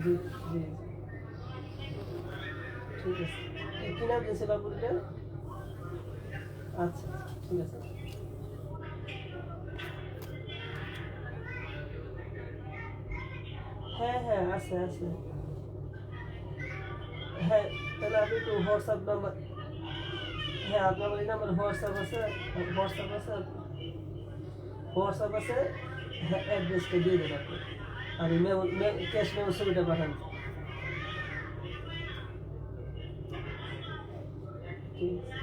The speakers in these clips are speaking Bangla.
জি জি ঠিক আছে। কি নাম দিয়েছিল আপনাদের? আচ্ছা ঠিক আছে। হ্যাঁ হ্যাঁ আছে আছে। হ্যাঁ তাহলে আপনি একটু হোয়াটসঅ্যাপ নাম্বার, হ্যাঁ আপনার এই নাম্বার হোয়াটসঅ্যাপ আছে, হোয়াটসঅ্যাপ আছে, হোয়াটসঅ্যাপ আছে, হ্যাঁ অ্যাড্রেসটা দিয়ে দেন আপনি। আর মেমো ক্যাশ মেমো ছবিটা পাঠান। ঠিক আছে।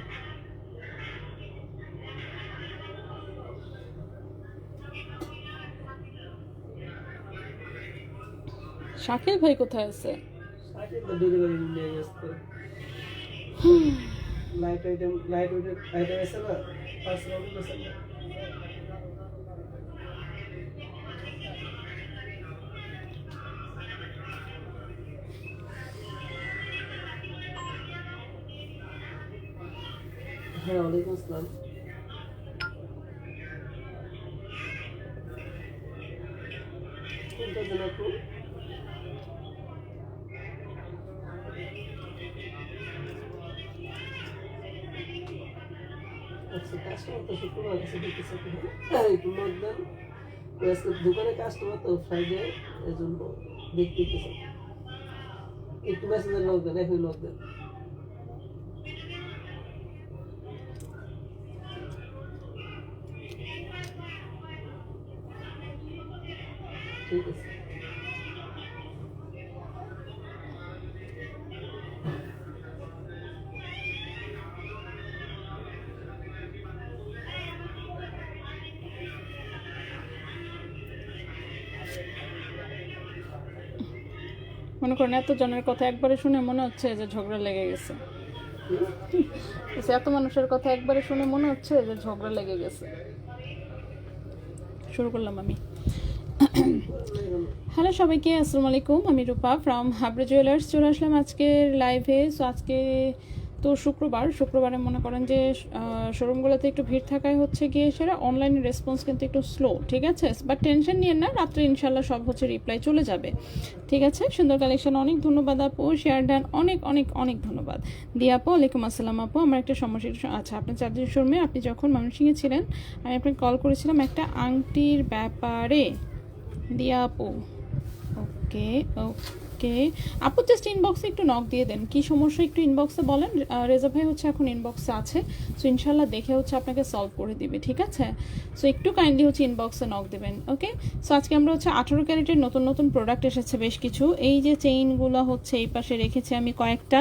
শাকিল ভাই কোথায় আছে? সাইকেল তো ডেলিভারি নিয়ে গেছে। লাইট আইটেম আইটেম আছে না, পার্সেল অর্ডার করছেন না? হ্যাঁ ওয়ালাইকুম আসসালাম। কোনটা দেন আপু? আচ্ছা কাস্টমার তো শুক্রবার আছে দেখতেছে, একটু নোট দেন। আজকে দোকানে কাস্টমার তো ফ্রাইডে, এই জন্য দেখতেছে। একটু মেসেজে লক দেন, এখন লক দেন। ঠিক আছে। মনে করেন এত জনের কথা একবারে শুনে মনে হচ্ছে যে ঝগড়া লেগে গেছে। এত মানুষের কথা একবারে শুনে মনে হচ্ছে যে ঝগড়া লেগে গেছে। শুরু করলাম আমি। হ্যালো সবাইকে, আসসালামু আলাইকুম। আমি রূপা ফ্রম হাবড়া জুয়েলার্স চলে আসলাম আজকের লাইভে। সো আজকে তো শুক্রবারে মনে করেন যে শোরুমগুলোতে একটু ভিড় থাকায় হচ্ছে গিয়ে সেটা অনলাইনে রেসপন্স কিন্তু একটু স্লো, ঠিক আছে? বাট টেনশন নিয়ে না, রাত্রে ইনশাল্লাহ সব হচ্ছে রিপ্লাই চলে যাবে, ঠিক আছে? সুন্দর কালেকশন, অনেক ধন্যবাদ আপু, শেয়ার ডান, অনেক অনেক অনেক ধন্যবাদ। দিয়া আপু ওয়ালাইকুম আসসালাম আপু। আমার একটা সমস্যা, আচ্ছা আপনার চার্জের শোরুমে আপনি যখন ময়মনসিংহে ছিলেন আমি আপনাকে কল করেছিলাম একটা আংটির ব্যাপারে। দিয়া আপু ওকে ওকে আপু, জাস্ট ইনবক্সে একটু নক দিয়ে দেন, কি সমস্যা একটু ইনবক্সে বলেন। রেজা ভাই হচ্ছে এখন ইনবক্সে আছে, সো ইনশাল্লাহ দেখে হচ্ছে আপনাকে সলভ করে দিবে, ঠিক আছে? সো একটু কাইন্ডলি হচ্ছে ইনবক্সে নক দেবেন, ওকে? সো আজকে আমরা হচ্ছে 18 ক্যারেটের নতুন নতুন প্রোডাক্ট এসেছে বেশ কিছু। এই যে চেইনগুলো হচ্ছে এই পাশে রেখেছি আমি কয়েকটা,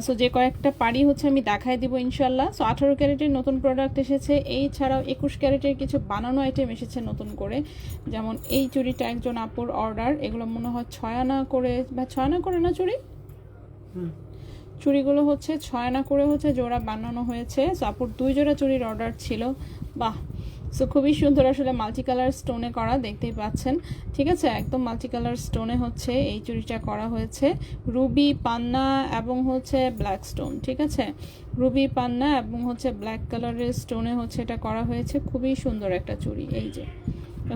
সো যে কয়েকটা পারি হচ্ছে আমি দেখায় দিব ইনশাল্লাহ। সো 18 ক্যারেটের নতুন প্রোডাক্ট এসেছে, এই ছাড়াও 21 ক্যারেটের কিছু বানানো আইটেম এসেছে নতুন করে। যেমন এই চুড়িটা একজন আপুর অর্ডার, এগুলো মনে হয় 6 আনা করে বা 6 আনা করে না চুড়ি, চুড়িগুলো হচ্ছে 6 আনা করে হচ্ছে জোড়া বানানো হয়েছে। সো আপুর 2 জোড়া চুড়ির অর্ডার ছিল, বাহ! সো খুবই সুন্দর, আসলে মাল্টি কালার স্টোনে করা, দেখতেই পাচ্ছেন, ঠিক আছে? একদম মাল্টি কালার স্টোনে হচ্ছে এই চুড়িটা করা হয়েছে, রুবি পান্না এবং হচ্ছে ব্ল্যাক স্টোন, ঠিক আছে? রুবি পান্না এবং হচ্ছে ব্ল্যাক কালারের স্টোনে হচ্ছে এটা করা হয়েছে, খুবই সুন্দর একটা চুড়ি, এই যে,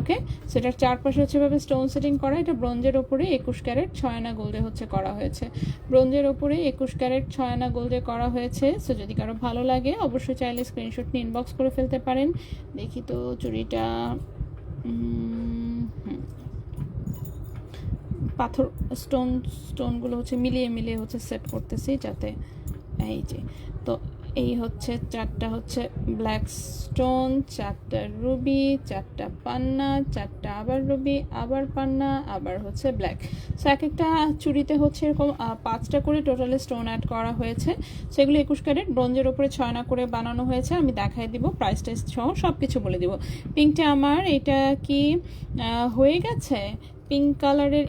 ওকে? সেটার চারপাশে হচ্ছে ভাবে স্টোন সেটিং করা। এটা ব্রোঞ্জের ওপরে 21 ক্যারেট 6 আনা গোল্ডে হচ্ছে করা হয়েছে, ব্রোঞ্জের ওপরে 21 ক্যারেট 6 আনা গোল্ডে করা হয়েছে। সো যদি কারো ভালো লাগে অবশ্যই চাইলে স্ক্রিনশট নিয়ে ইনবক্স করে ফেলতে পারেন। দেখি তো চুড়িটা, পাথর স্টোনগুলো হচ্ছে মিলিয়ে মিলিয়ে হচ্ছে সেট করতেছি যাতে, এই যে, তো এই হচ্ছে 4টা হচ্ছে ব্ল্যাক স্টোন, 4টা রুবি, 4টা পান্না, 4টা আবার রুবি, আবার পান্না, আবার হচ্ছে ব্ল্যাক। সো এক একটা চুড়িতে হচ্ছে এরকম 5টা করে টোটালে স্টোন অ্যাড করা হয়েছে। সেগুলো 21 ক্যারেট ব্রোঞ্জের ওপরে 6 আনা করে বানানো হয়েছে। আমি দেখাই দিব, প্রাইস টাইস সহ সব কিছু বলে দিব। পিঙ্কটা আমার, এটা কি হয়ে গেছে? পিঙ্ক কালারের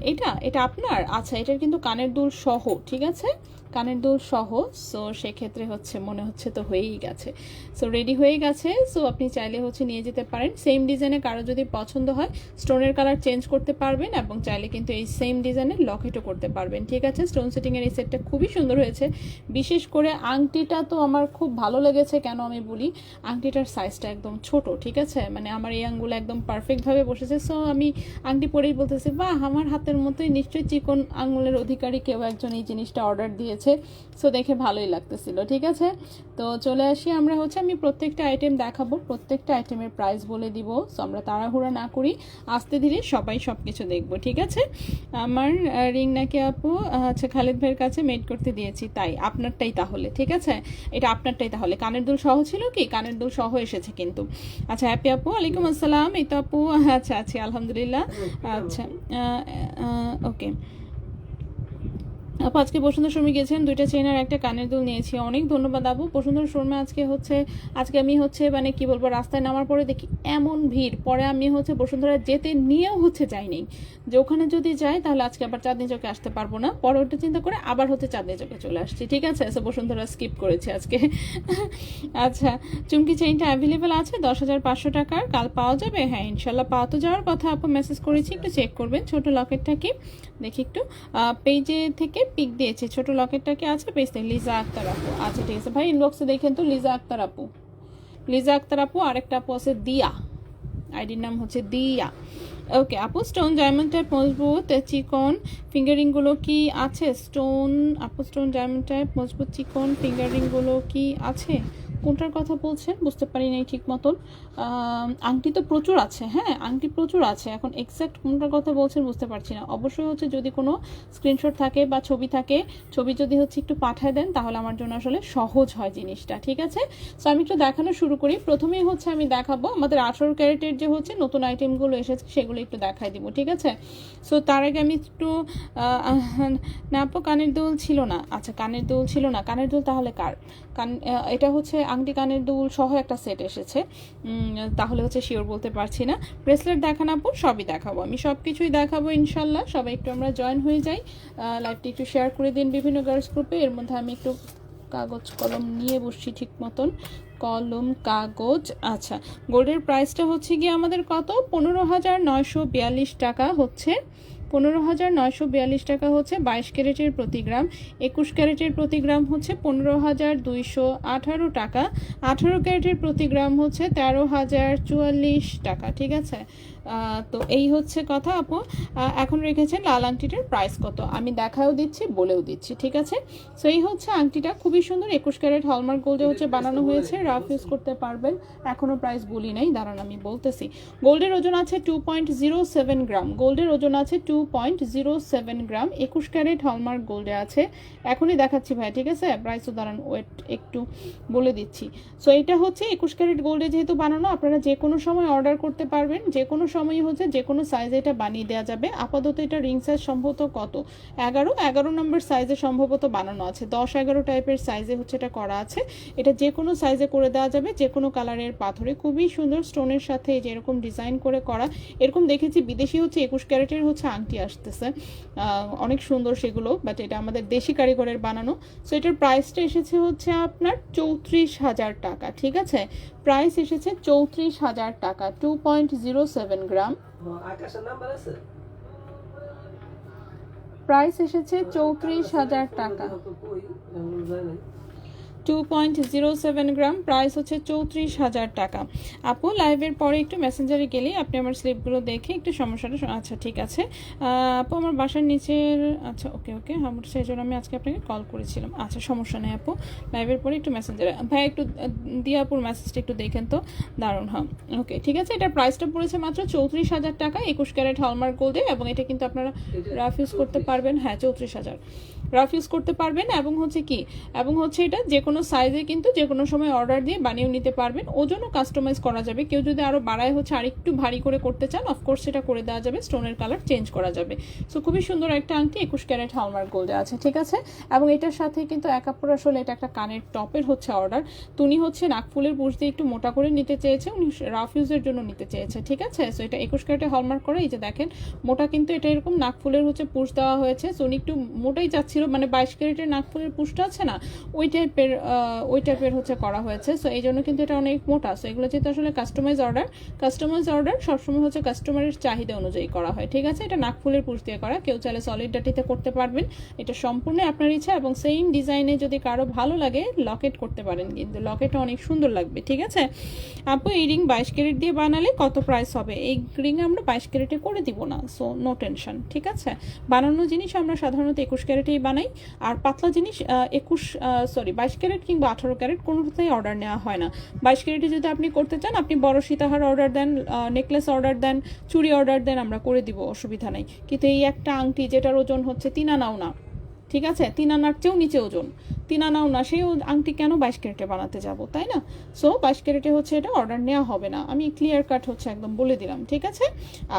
এটা আপনার, আচ্ছা এটার কিন্তু কানের দুল সহ, ঠিক আছে? কানের দুল সহ। সো সেক্ষেত্রে হচ্ছে মনে হচ্ছে তো হয়েই গেছে, সো রেডি হয়ে গেছে। সো আপনি চাইলে হচ্ছে নিয়ে যেতে পারেন। সেম ডিজাইনে কারো যদি পছন্দ হয় স্টোনের কালার চেঞ্জ করতে পারবেন, এবং চাইলে কিন্তু এই সেম ডিজাইনের লকেটও করতে পারবেন। ঠিক আছে, স্টোন সেটিংয়ের এই সেটটা খুবই সুন্দর হয়েছে। বিশেষ করে আংটিটা তো আমার খুব ভালো লেগেছে। কেন আমি বলি, আংটিটার সাইজটা একদম ছোট। ঠিক আছে, মানে আমার এই আঙ্গুলে একদম পারফেক্টভাবে বসেছে। সো আমি আংটি পরেই বলতেছি, বাহ, আমার হাতের মতোই নিশ্চয়ই চিকন আঙ্গুলের অধিকারী কেউ একজন এই জিনিসটা অর্ডার দিয়েছে। সো দেখে ভালোই লাগতেছিল। ঠিক আছে, তো চলে আসি আমরা হচ্ছে, আমি প্রত্যেকটা আইটেম দেখাবো, প্রত্যেকটা আইটেমের প্রাইস বলে দিব। সো আমরা তাড়াহুড়া না করি, আস্তে ধীরে সবাই সব কিছু দেখবো। ঠিক আছে, আমার রিং নাকি আপু আচ্ছা খালিদ ভাইয়ের কাছে মেড করতে দিয়েছি, তাই আপনারটাই তাহলে। ঠিক আছে, এটা আপনারটাই তাহলে। কানের দুল সহ ছিল কি? কানের দুল সহ এসেছে কিন্তু। আচ্ছা হ্যাপি আপু, ওয়ালাইকুম আসসালাম। এই তো আপু, আচ্ছা আছি আলহামদুলিল্লাহ। আচ্ছা ওকে আপু, আজকে বসুন্ধরা শোরুমে গেছেন, 2টা চেন আর একটা কানের দুল নিয়েছি। অনেক ধন্যবাদ আপু। বসুন্ধরা শোরুমে আজকে আমি হচ্ছে মানে কি বলবো, রাস্তায় নামার পরে দেখি এমন ভিড়, পরে আমি হচ্ছে বসুন্ধরা যেতে নিয়েও হচ্ছে যাইনি, যে ওখানে যদি যাই তাহলে আজকে আবার চাঁদনি চকে আসতে পারবো না। পরে ওটা চিন্তা করে আবার হচ্ছে চাঁদনি চকে চলে আসছি। ঠিক আছে, সো বসুন্ধরা স্কিপ করেছি আজকে। আচ্ছা, চুমকি চেইনটা অ্যাভেলেবেল আছে 10,500 টাকার, কাল পাওয়া যাবে? হ্যাঁ ইনশাল্লাহ পাওয়া তো যাওয়ার কথা। আপু মেসেজ করেছি, একটু চেক করবেন। ছোট লকেটটা কি দেখি একটু, পেজে থেকে পিক দিয়েছে। ছোট লকেটটা কি আছে পেজ থেকে? লিজা আক্তার আপু, আচ্ছা ঠিক আছে ভাই, ইনবক্সে দেখেন তো। লিজা আক্তার আপু, লিজা আক্তার আপু, আরেকটা আপু আছে দিয়া, আইডির নাম হচ্ছে দিয়া। ওকে আপু, স্টোন ডায়মন্ড টাইপ মজবুত চিকন ফিঙ্গারিংগুলো কি আছে? স্টোন আপু, স্টোন ডায়মন্ড টাইপ মজবুত চিকন ফিঙ্গারিংগুলো কি আছে? কোনটার কথা বলছেন বুঝতে পারি নাই ঠিক মতন। আংটি তো প্রচুর আছে, হ্যাঁ আংটি প্রচুর আছে, এখন এক্স্যাক্ট কোনটার কথা বলছেন বুঝতে পারছি না। অবশ্যই হচ্ছে যদি কোনো স্ক্রিনশট থাকে বা ছবি থাকে, ছবি যদি হচ্ছে একটু পাঠায় দেন তাহলে আমার জন্য আসলে সহজ হয় জিনিসটা। ঠিক আছে, সো আমি একটু দেখানো শুরু করি। প্রথমেই হচ্ছে আমি দেখাবো আমাদের 18 ক্যারেটের যে হচ্ছে নতুন আইটেমগুলো এসেছে, সেগুলো একটু দেখাই দিব। ঠিক আছে, সো তার আগে আমি একটু না আপু কানের দুল ছিল না। আচ্ছা কানের দুল ছিল না, কানের দুল তাহলে কার? এটা হচ্ছে আংটি কানের দুল সহ একটা সেট এসেছে, তাহলে হচ্ছে শিওর বলতে পারছি না। ব্রেসলেট দেখান আপু, সবই দেখাবো, আমি সব কিছুই দেখাবো ইনশাল্লাহ। সবাই একটু আমরা জয়েন হয়ে যাই, লাইভটি একটু শেয়ার করে দিন বিভিন্ন গার্লস গ্রুপে। এর মধ্যে আমি একটু কাগজ কলম নিয়ে বসছি ঠিক মতন, কলম কাগজ। আচ্ছা, গোল্ডের প্রাইসটা হচ্ছে গিয়ে আমাদের কত? 15,942 টাকা হচ্ছে। 15,942 টাকা হচ্ছে 22 ক্যারেটের প্রতি গ্রাম। 21 ক্যারেটের প্রতি গ্রাম হচ্ছে 15,218 টাকা। 18 ক্যারেটের প্রতি গ্রাম হচ্ছে 13,044 টাকা। ঠিক আছে, তো এই হচ্ছে কথা আপু। এখন রেখেছেন লাল আংটিটার প্রাইস কত, আমি দেখাও দিচ্ছি বলেও দিচ্ছি। ঠিক আছে, সো এই হচ্ছে আংটিটা, খুবই সুন্দর 21 ক্যারেট হলমার্ক গোল্ডে হচ্ছে বানানো হয়েছে, রাফ ইউজ করতে পারবেন। এখনও প্রাইস বলি নাই, দাঁড়ান আমি বলতেছি। গোল্ডের ওজন আছে 2.07 গ্রাম, গোল্ডের ওজন আছে 2.07 গ্রাম, 21 ক্যারেট হলমার্ক গোল্ডে আছে। এখনই দেখাচ্ছি ভাই, ঠিক আছে, প্রাইসও দাঁড়ান ওয়েট একটু বলে দিচ্ছি। সো এটা হচ্ছে 21 ক্যারেট গোল্ডে যেহেতু বানানো, আপনারা যে কোনো সময় অর্ডার করতে পারবেন, যে কোনো সময় হচ্ছে যে কোনো সাইজে এটা বানিয়ে দেওয়া যাবে। আপাতত এটা রিং সাইজ সম্ভবত কত 11 নম্বর সাইজে সম্ভবত বানানো আছে, 10-11 টাইপের সাইজে হচ্ছে এটা করা আছে। এটা যে কোনো সাইজে করে দেওয়া যাবে, যে কোনো কালারের পাথরে, খুবই সুন্দর স্টোনের সাথে যে এরকম ডিজাইন করে করা। এরকম দেখেছি বিদেশি হচ্ছে 21 ক্যারেটের হচ্ছে আংটি আসতেছে, অনেক সুন্দর সেগুলো, বাট এটা আমাদের দেশি কারিগরের বানানো। সো এটার প্রাইসটা এসেছে হচ্ছে আপনার 34,000 টাকা। ঠিক আছে, প্রাইস এসেছে 34,000 টাকা, 2.07 গ্রাম। আকাশের নাম্বার আছে, প্রাইস এসেছে 34,000 টাকা, 2.07 গ্রাম, প্রাইস হচ্ছে 34,000 টাকা। আপু লাইভের পরে একটু মেসেঞ্জারে গেলে আপনি আমার স্লিপগুলো দেখে একটু সমস্যাটা, আচ্ছা ঠিক আছে আপু, আমার বাসার নিচের, আচ্ছা ওকে ওকে, আমার সেই জন্য আমি আজকে আপনাকে কল করেছিলাম। আচ্ছা সমস্যা নেই আপু, লাইভের পরে একটু মেসেঞ্জারে ভাই একটু দিয়ে আপুর মেসেজটা একটু দেখেন তো, দারুণ। হ্যাঁ ওকে ঠিক আছে, এটার প্রাইসটা পড়েছে মাত্র 34,000 টাকা, 21 ক্যারেট হলমার্ক গোল্ডে, এবং এটা কিন্তু আপনারা রাফ ইউজ করতে পারবেন। হ্যাঁ 34,000 রাফ ইউজ করতে পারবেন, এবং হচ্ছে কি, এবং হচ্ছে এটা যে কোনো কোনো সাইজে কিন্তু যে কোনো সময় অর্ডার দিয়ে বানিয়েও নিতে পারবেন। ওজনও কাস্টমাইজ করা যাবে, কেউ যদি আরও বাড়ায় হচ্ছে আরেকটু ভারী করে করতে চান অফকোর্স সেটা করে দেওয়া যাবে, স্টোনের কালার চেঞ্জ করা যাবে। সো খুবই সুন্দর একটা আংটি 21 ক্যারেট হলমার্ক গোল্ডে আছে, ঠিক আছে। এবং এটার সাথে কিন্তু এক কাপড় আসলে এটা একটা কানের টপের হচ্ছে অর্ডার। উনি হচ্ছে নাকফুলের বুশ দিয়ে একটু মোটা করে নিতে চেয়েছে, উনি রাফ ইউজের জন্য নিতে চেয়েছে, ঠিক আছে। সো এটা 21 ক্যারেটে হলমার্ক করা, এই যে দেখেন মোটা কিন্তু এটা এরকম নাকফুলের হচ্ছে পুশ দেওয়া হয়েছে। সো উনি একটু মোটাই চাচ্ছিল, মানে 22 ক্যারেটের নাকফুলের পুশটা আছে না ওই টাইপের হচ্ছে করা হয়েছে। সো এই জন্য কিন্তু এটা অনেক মোটা। সো এগুলো যেহেতু আসলে কাস্টমাইজ অর্ডার সবসময় হচ্ছে কাস্টমারের চাহিদা অনুযায়ী করা হয়, ঠিক আছে। এটা নাকফুলের পুশ দিয়ে করা, কেউ চাইলে সলিড ডাটিতে করতে পারবেন, এটা সম্পূর্ণ আপনার ইচ্ছা। এবং সেম ডিজাইনে যদি কারো ভালো লাগে লকেট করতে পারেন, কিন্তু লকেটটা অনেক সুন্দর লাগবে, ঠিক আছে। আপু এই রিং 22 ক্যারেট দিয়ে বানালে কত প্রাইস হবে? এই রিং আমরা 22 ক্যারেটে করে দিব না, সো নো টেনশন, ঠিক আছে। বানানো জিনিস আমরা সাধারণত 21 ক্যারেটেই বানাই, আর পাতলা জিনিস 22 ক্যারেট কিংবা 18 ক্যারেট কোনোটাতেই অর্ডার নেওয়া হয় না। 22 ক্যারেটে যদি আপনি করতে চান, আপনি বড় সীতাহার অর্ডার দেন, নেকলেস অর্ডার দেন, চুড়ি অর্ডার দেন, আমরা করে দিব, অসুবিধা নেই। কিন্তু এই একটা আংটি যেটার ওজন হচ্ছে 3 আনাও না, ঠিক আছে, 3 আনার চেয়েও নিচে ওজন, 3 আনাও না, সেই আংটি কেন 22 ক্যারেটে বানাতে যাব, তাই না? সো 22 ক্যারেটে হচ্ছে এটা অর্ডার নেওয়া হবে না, আমি ক্লিয়ার কাট হচ্ছে একদম বলে দিলাম, ঠিক আছে।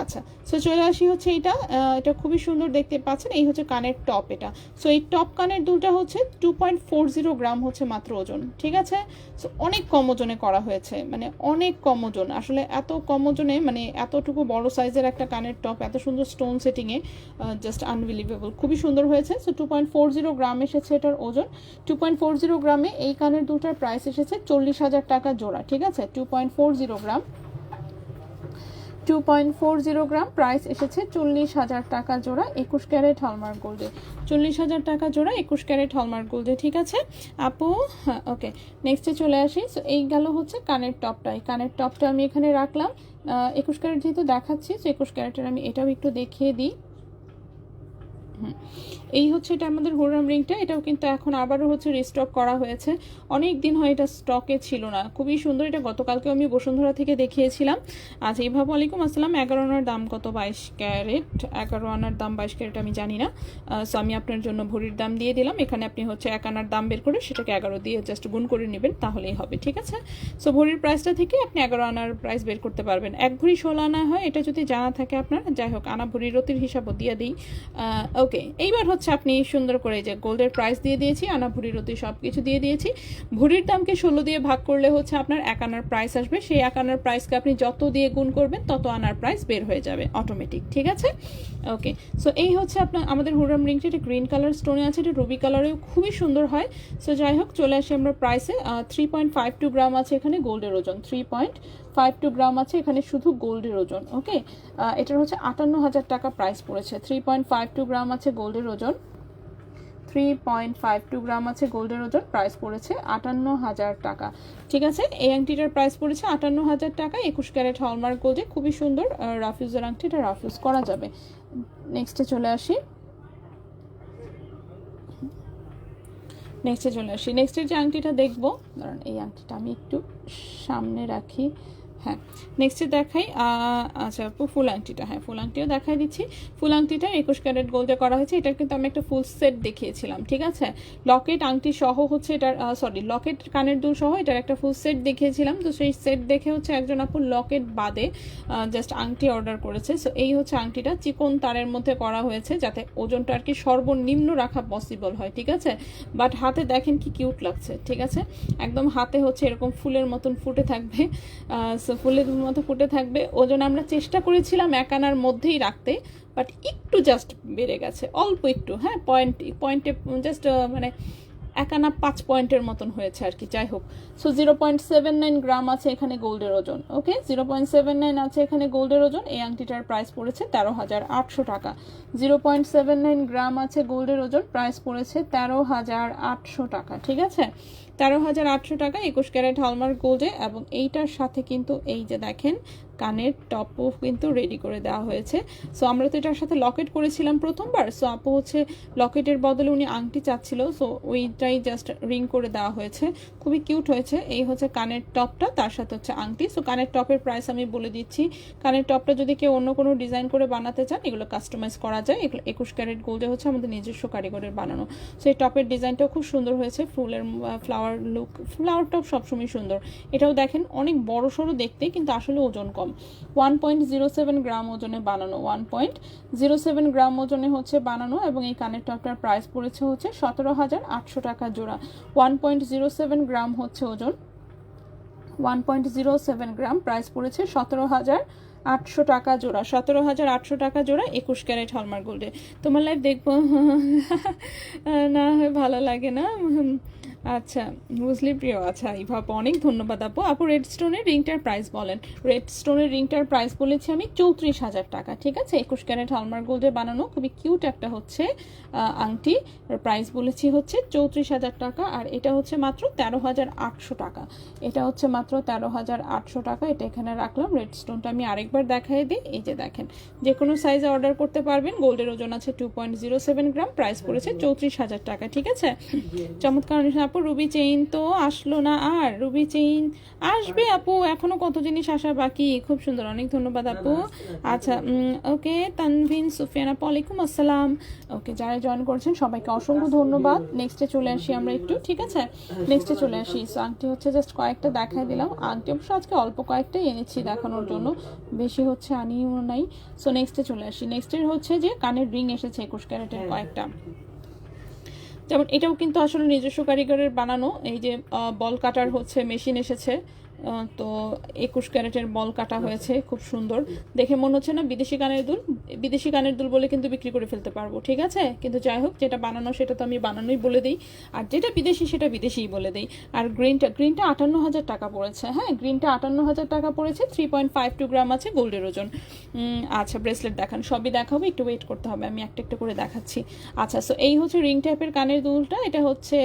আচ্ছা, সো চলে আসি হচ্ছে এটা খুবই সুন্দর দেখতে পাচ্ছেন, এই হচ্ছে কানের টপ এটা। সো এই টপ কানের দুলটা হচ্ছে 2.40 গ্রাম হচ্ছে মাত্র ওজন, ঠিক আছে। সো অনেক কম ওজনে করা হয়েছে, মানে অনেক কম ওজন, আসলে এত কম ওজনে মানে এতটুকু বড় সাইজের একটা কানের টপ এত সুন্দর স্টোন সেটিংয়ে জাস্ট আনবিলিভেবল, খুবই সুন্দর হয়েছে। সো 2.40 গ্রাম এসেছে এটার ওজন। 2.40 গ্রামে এই কানের দুটার প্রাইস এসেছে 40,000 টাকা জোড়া, ঠিক আছে। 2.40 গ্রাম প্রাইস এসেছে 40,000 টাকা জোড়া 21 ক্যারেট হলমার্ক গোল্ডে, 40,000 টাকা জোড়া 21 ক্যারেট হলমার্ক গোল্ডে, ঠিক আছে আপু। হ্যাঁ, ওকে, নেক্সটে চলে আসি। সো এই গেল হচ্ছে কানের টপটা, এই কানের টপটা আমি এখানে রাখলাম। 21 ক্যারেট যেহেতু দেখাচ্ছি, সো 21 ক্যারেটের আমি এটাও একটু দেখিয়ে দিই। এই হচ্ছে এটা আমাদের হুররাম রিংটা, এটাও কিন্তু এখন আবারও হচ্ছে রিস্টক করা হয়েছে, অনেক দিন হয় এটা স্টকে ছিল না, খুবই সুন্দর। এটা গতকালকে আমি বসুন্ধরা থেকে দেখিয়েছিলাম। আচ্ছা, এইভাবে ওয়ালাইকুম আসসালাম। 11 আনার দাম কত? 22 ক্যারেট 11 আনার দাম 22 ক্যারেট আমি জানি না। সো আমি আপনার জন্য ভরির দাম দিয়ে দিলাম, এখানে আপনি হচ্ছে 1 আনার দাম বের করে সেটাকে 11 দিয়ে জাস্ট গুণ করে নেবেন, তাহলেই হবে, ঠিক আছে। সো ভরির প্রাইসটা থেকে আপনি 11 আনার প্রাইস বের করতে পারবেন। 1 ভরি 16 আনা হয়, এটা যদি জানা থাকে আপনার, যাই হোক আনা ভরি রতির হিসাবও দিয়ে দিই। ওকে, এইবার হচ্ছে আপনি সুন্দর করে যে গোল্ডের প্রাইস দিয়ে দিয়েছি, আনা ভরি রতি সব কিছু দিয়ে দিয়েছি। ভরির দামকে 16 দিয়ে ভাগ করলে হচ্ছে আপনার 1 আনার প্রাইস আসবে, সেই 1 আনার প্রাইসকে আপনি যত দিয়ে গুণ করবেন তত আনার প্রাইস বের হয়ে যাবে অটোমেটিক, ঠিক আছে। ওকে, সো এই হচ্ছে আপনার আমাদের হুররাম রিংটা, এটা গ্রিন কালার স্টোনে আছে, এটা রুবি কালারেও খুবই সুন্দর হয়। সো যাই হোক, চলে আসি আমরা প্রাইসে। 3.52 গ্রাম আছে এখানে গোল্ডের ওজন, 3.52 গ্রাম আছে এখানে শুধু গোল্ডের ওজন। ওকে, এটার হচ্ছে 58,000 টাকা প্রাইস পড়েছে। 3.52 গ্রাম আছে গোল্ডের ওজন, 3.52 গ্রাম আছে গোল্ডের ওজন, প্রাইস পড়েছে 58,000 টাকা, ঠিক আছে। এই আংটিটার প্রাইস পড়েছে 58,000 টাকা 21 ক্যারেট হলমার্ক গোল্ডে, খুবই সুন্দর রাফ ইউজের আংটি, এটা রাফ ইউজ করা যাবে। নেক্সটে চলে আসি। নেক্সটের যে আংটিটা দেখবো, কারণ এই আংটিটা আমি একটু সামনে রাখি। হ্যাঁ, নেক্সটে দেখাই। আচ্ছা, ফুল আংটিটা, হ্যাঁ ফুল আংটিও দেখাই দিচ্ছি। ফুল আংটিটা 21 ক্যারেট গোল্ডে করা হয়েছে, এটার কিন্তু আমি একটা ফুল সেট দেখিয়েছিলাম, ঠিক আছে। লকেট আংটি সহ হচ্ছে এটার লকেট কানের দুল সহ এটার একটা ফুল সেট দেখিয়েছিলাম। তো সেই সেট দেখে হচ্ছে একজন আপু লকেট বাদে জাস্ট আংটি অর্ডার করেছে। সো এই হচ্ছে আংটিটা চিকন তারের মধ্যে করা হয়েছে, যাতে ওজনটা আর কি সর্বনিম্ন রাখা পসিবল হয়, ঠিক আছে। বাট হাতে দেখেন কি কিউট লাগছে, ঠিক আছে। একদম হাতে হচ্ছে এরকম ফুলের মতন ফুটে থাকবে, ফুলের মতো ফুটে থাকবে। ওজন আমরা চেষ্টা করেছিলাম 1 আনার মধ্যেই রাখতে, বাট একটু জাস্ট বেড়ে গেছে, অল্প একটু, হ্যাঁ পয়েন্টে জাস্ট মানে 1 আনা 5 পয়েন্টের মতন হয়েছে আর কি, যাই হোক। সো 0.79 গ্রাম আছে এখানে গোল্ডের ওজন। ওকে, 0.79 আছে এখানে গোল্ডের ওজন। এই আংটিটার প্রাইস পড়েছে 13,800 টাকা। 0.79 গ্রাম আছে গোল্ডের ওজন, প্রাইস পড়েছে 13,800 টাকা, ঠিক আছে। 13,800 টাকা 21 ক্যারেট হলমার্ক গোল্ডে। এবং এইটার সাথে কিন্তু এই যে দেখেন কানের টপও কিন্তু রেডি করে দেওয়া হয়েছে। সো আমরা তো এটার সাথে লকেট করেছিলাম প্রথমবার, সো আপু হচ্ছে লকেটের বদলে উনি আংটি চাচ্ছিল, সো ওইটাই জাস্ট রিং করে দেওয়া হয়েছে, খুবই কিউট হয়েছে। এই হচ্ছে কানের টপটা, তার সাথে হচ্ছে আংটি। সো কানের টপের প্রাইস আমি বলে দিচ্ছি। কানের টপটা যদি কেউ অন্য কোনো ডিজাইন করে বানাতে চান, এগুলো কাস্টমাইজ করা যায়। এগুলো 21 ক্যারেট গোল্ডে হচ্ছে আমাদের নিজস্ব কারিগরের বানানো। সো এই টপের ডিজাইনটাও খুব সুন্দর হয়েছে, ফুলের ফ্লাওয়ার লুক, ফ্লাওয়ার টপ সবসময় সুন্দর। এটাও দেখেন অনেক বড় সড়ো দেখতে, কিন্তু আসলে ওজন কম। 1.07 গ্রাম ওজনে বানানো, 1.07 গ্রাম ওজনে হচ্ছে বানানো। এবং এই কানের টপটার প্রাইস পড়েছে হচ্ছে 17,800 টাকা জোড়া। 1.07 গ্রাম হচ্ছে ওজন, 1.07 গ্রাম, প্রাইস পড়েছে 17,800 টাকা জোড়া। 17,800 টাকা জোড়া 21 ক্যারেট হলমার্ক গোল্ডে। তোমার লাইভ দেখবো না, ভালো লাগে না? আচ্ছা বুঝলি প্রিয়। আচ্ছা ইভাপ, অনেক ধন্যবাদ আপু। আপু রেড স্টোনের রিংটার প্রাইস বলেন। রেড স্টোনের রিংটার প্রাইস বলেছি আমি 34,000 টাকা, ঠিক আছে। 21 ক্যারেট হলমার্ক গোল্ডে বানানো খুবই কিউট একটা হচ্ছে আংটি, প্রাইস বলেছি হচ্ছে 34,000 টাকা। আর এটা হচ্ছে মাত্র 13,800 টাকা, এটা হচ্ছে মাত্র 13,800 টাকা। এটা এখানে রাখলাম। রেড স্টোনটা আমি আরেকবার দেখাই দিই। এই যে দেখেন, যে কোনো সাইজে অর্ডার করতে পারবেন। গোল্ডের ওজন আছে 2.07 গ্রাম, প্রাইস পড়েছে 34,000 টাকা, ঠিক আছে। চমৎকার আপু। রুবি চেইন তো আসলো না, আর রুবি চেইন আসবে আপু, এখনো কত জিনিস আসা বাকি। খুব সুন্দর, অনেক ধন্যবাদ আপু। আচ্ছা ওকে, তানভিন সুফিয়ান আপু ওয়ালাইকুম আসসালাম। ওকে, যারা জয়েন করছেন সবাইকে অসংখ্য ধন্যবাদ। নেক্সটে চলে আসি আমরা একটু, ঠিক আছে। নেক্সটে চলে আসি। সো আংটি হচ্ছে জাস্ট কয়েকটা দেখাই দিলাম। আংটি অবশ্য আজকে অল্প কয়েকটাই এনেছি দেখানোর জন্য, বেশি হচ্ছে আনিও নাই। সো নেক্সটে চলে আসি। নেক্সটের হচ্ছে যে কানের রিং এসেছে 21 ক্যারেটের কয়েকটা। যেমন এটাও কিন্তু আসলে নিজস্ব কারিগরের বানানো। এই যে বল কাটার হচ্ছে মেশিন এসেছে, তো 21 ক্যারেটের বল কাটা হয়েছে, খুব সুন্দর দেখে মনে হচ্ছে না বিদেশি কানের দুল। বিদেশি কানের দুল বলে কিন্তু বিক্রি করে ফেলতে পারবো, ঠিক আছে। কিন্তু যাই হোক, যেটা বানানো সেটা তো আমি বানানোই বলে দিই, আর যেটা বিদেশি সেটা বিদেশিই বলে দিই। আর গ্রিনটা 58,000 টাকা পড়েছে। হ্যাঁ, গ্রিনটা 58,000 টাকা পড়েছে। 3.52 গ্রাম আছে গোল্ডের ওজন। আচ্ছা ব্রেসলেট দেখান, সবই দেখাবো, একটু ওয়েট করতে হবে, আমি একটা একটা করে দেখাচ্ছি। আচ্ছা, সো এই হচ্ছে রিং টাইপের কানের দুলটা। এটা হচ্ছে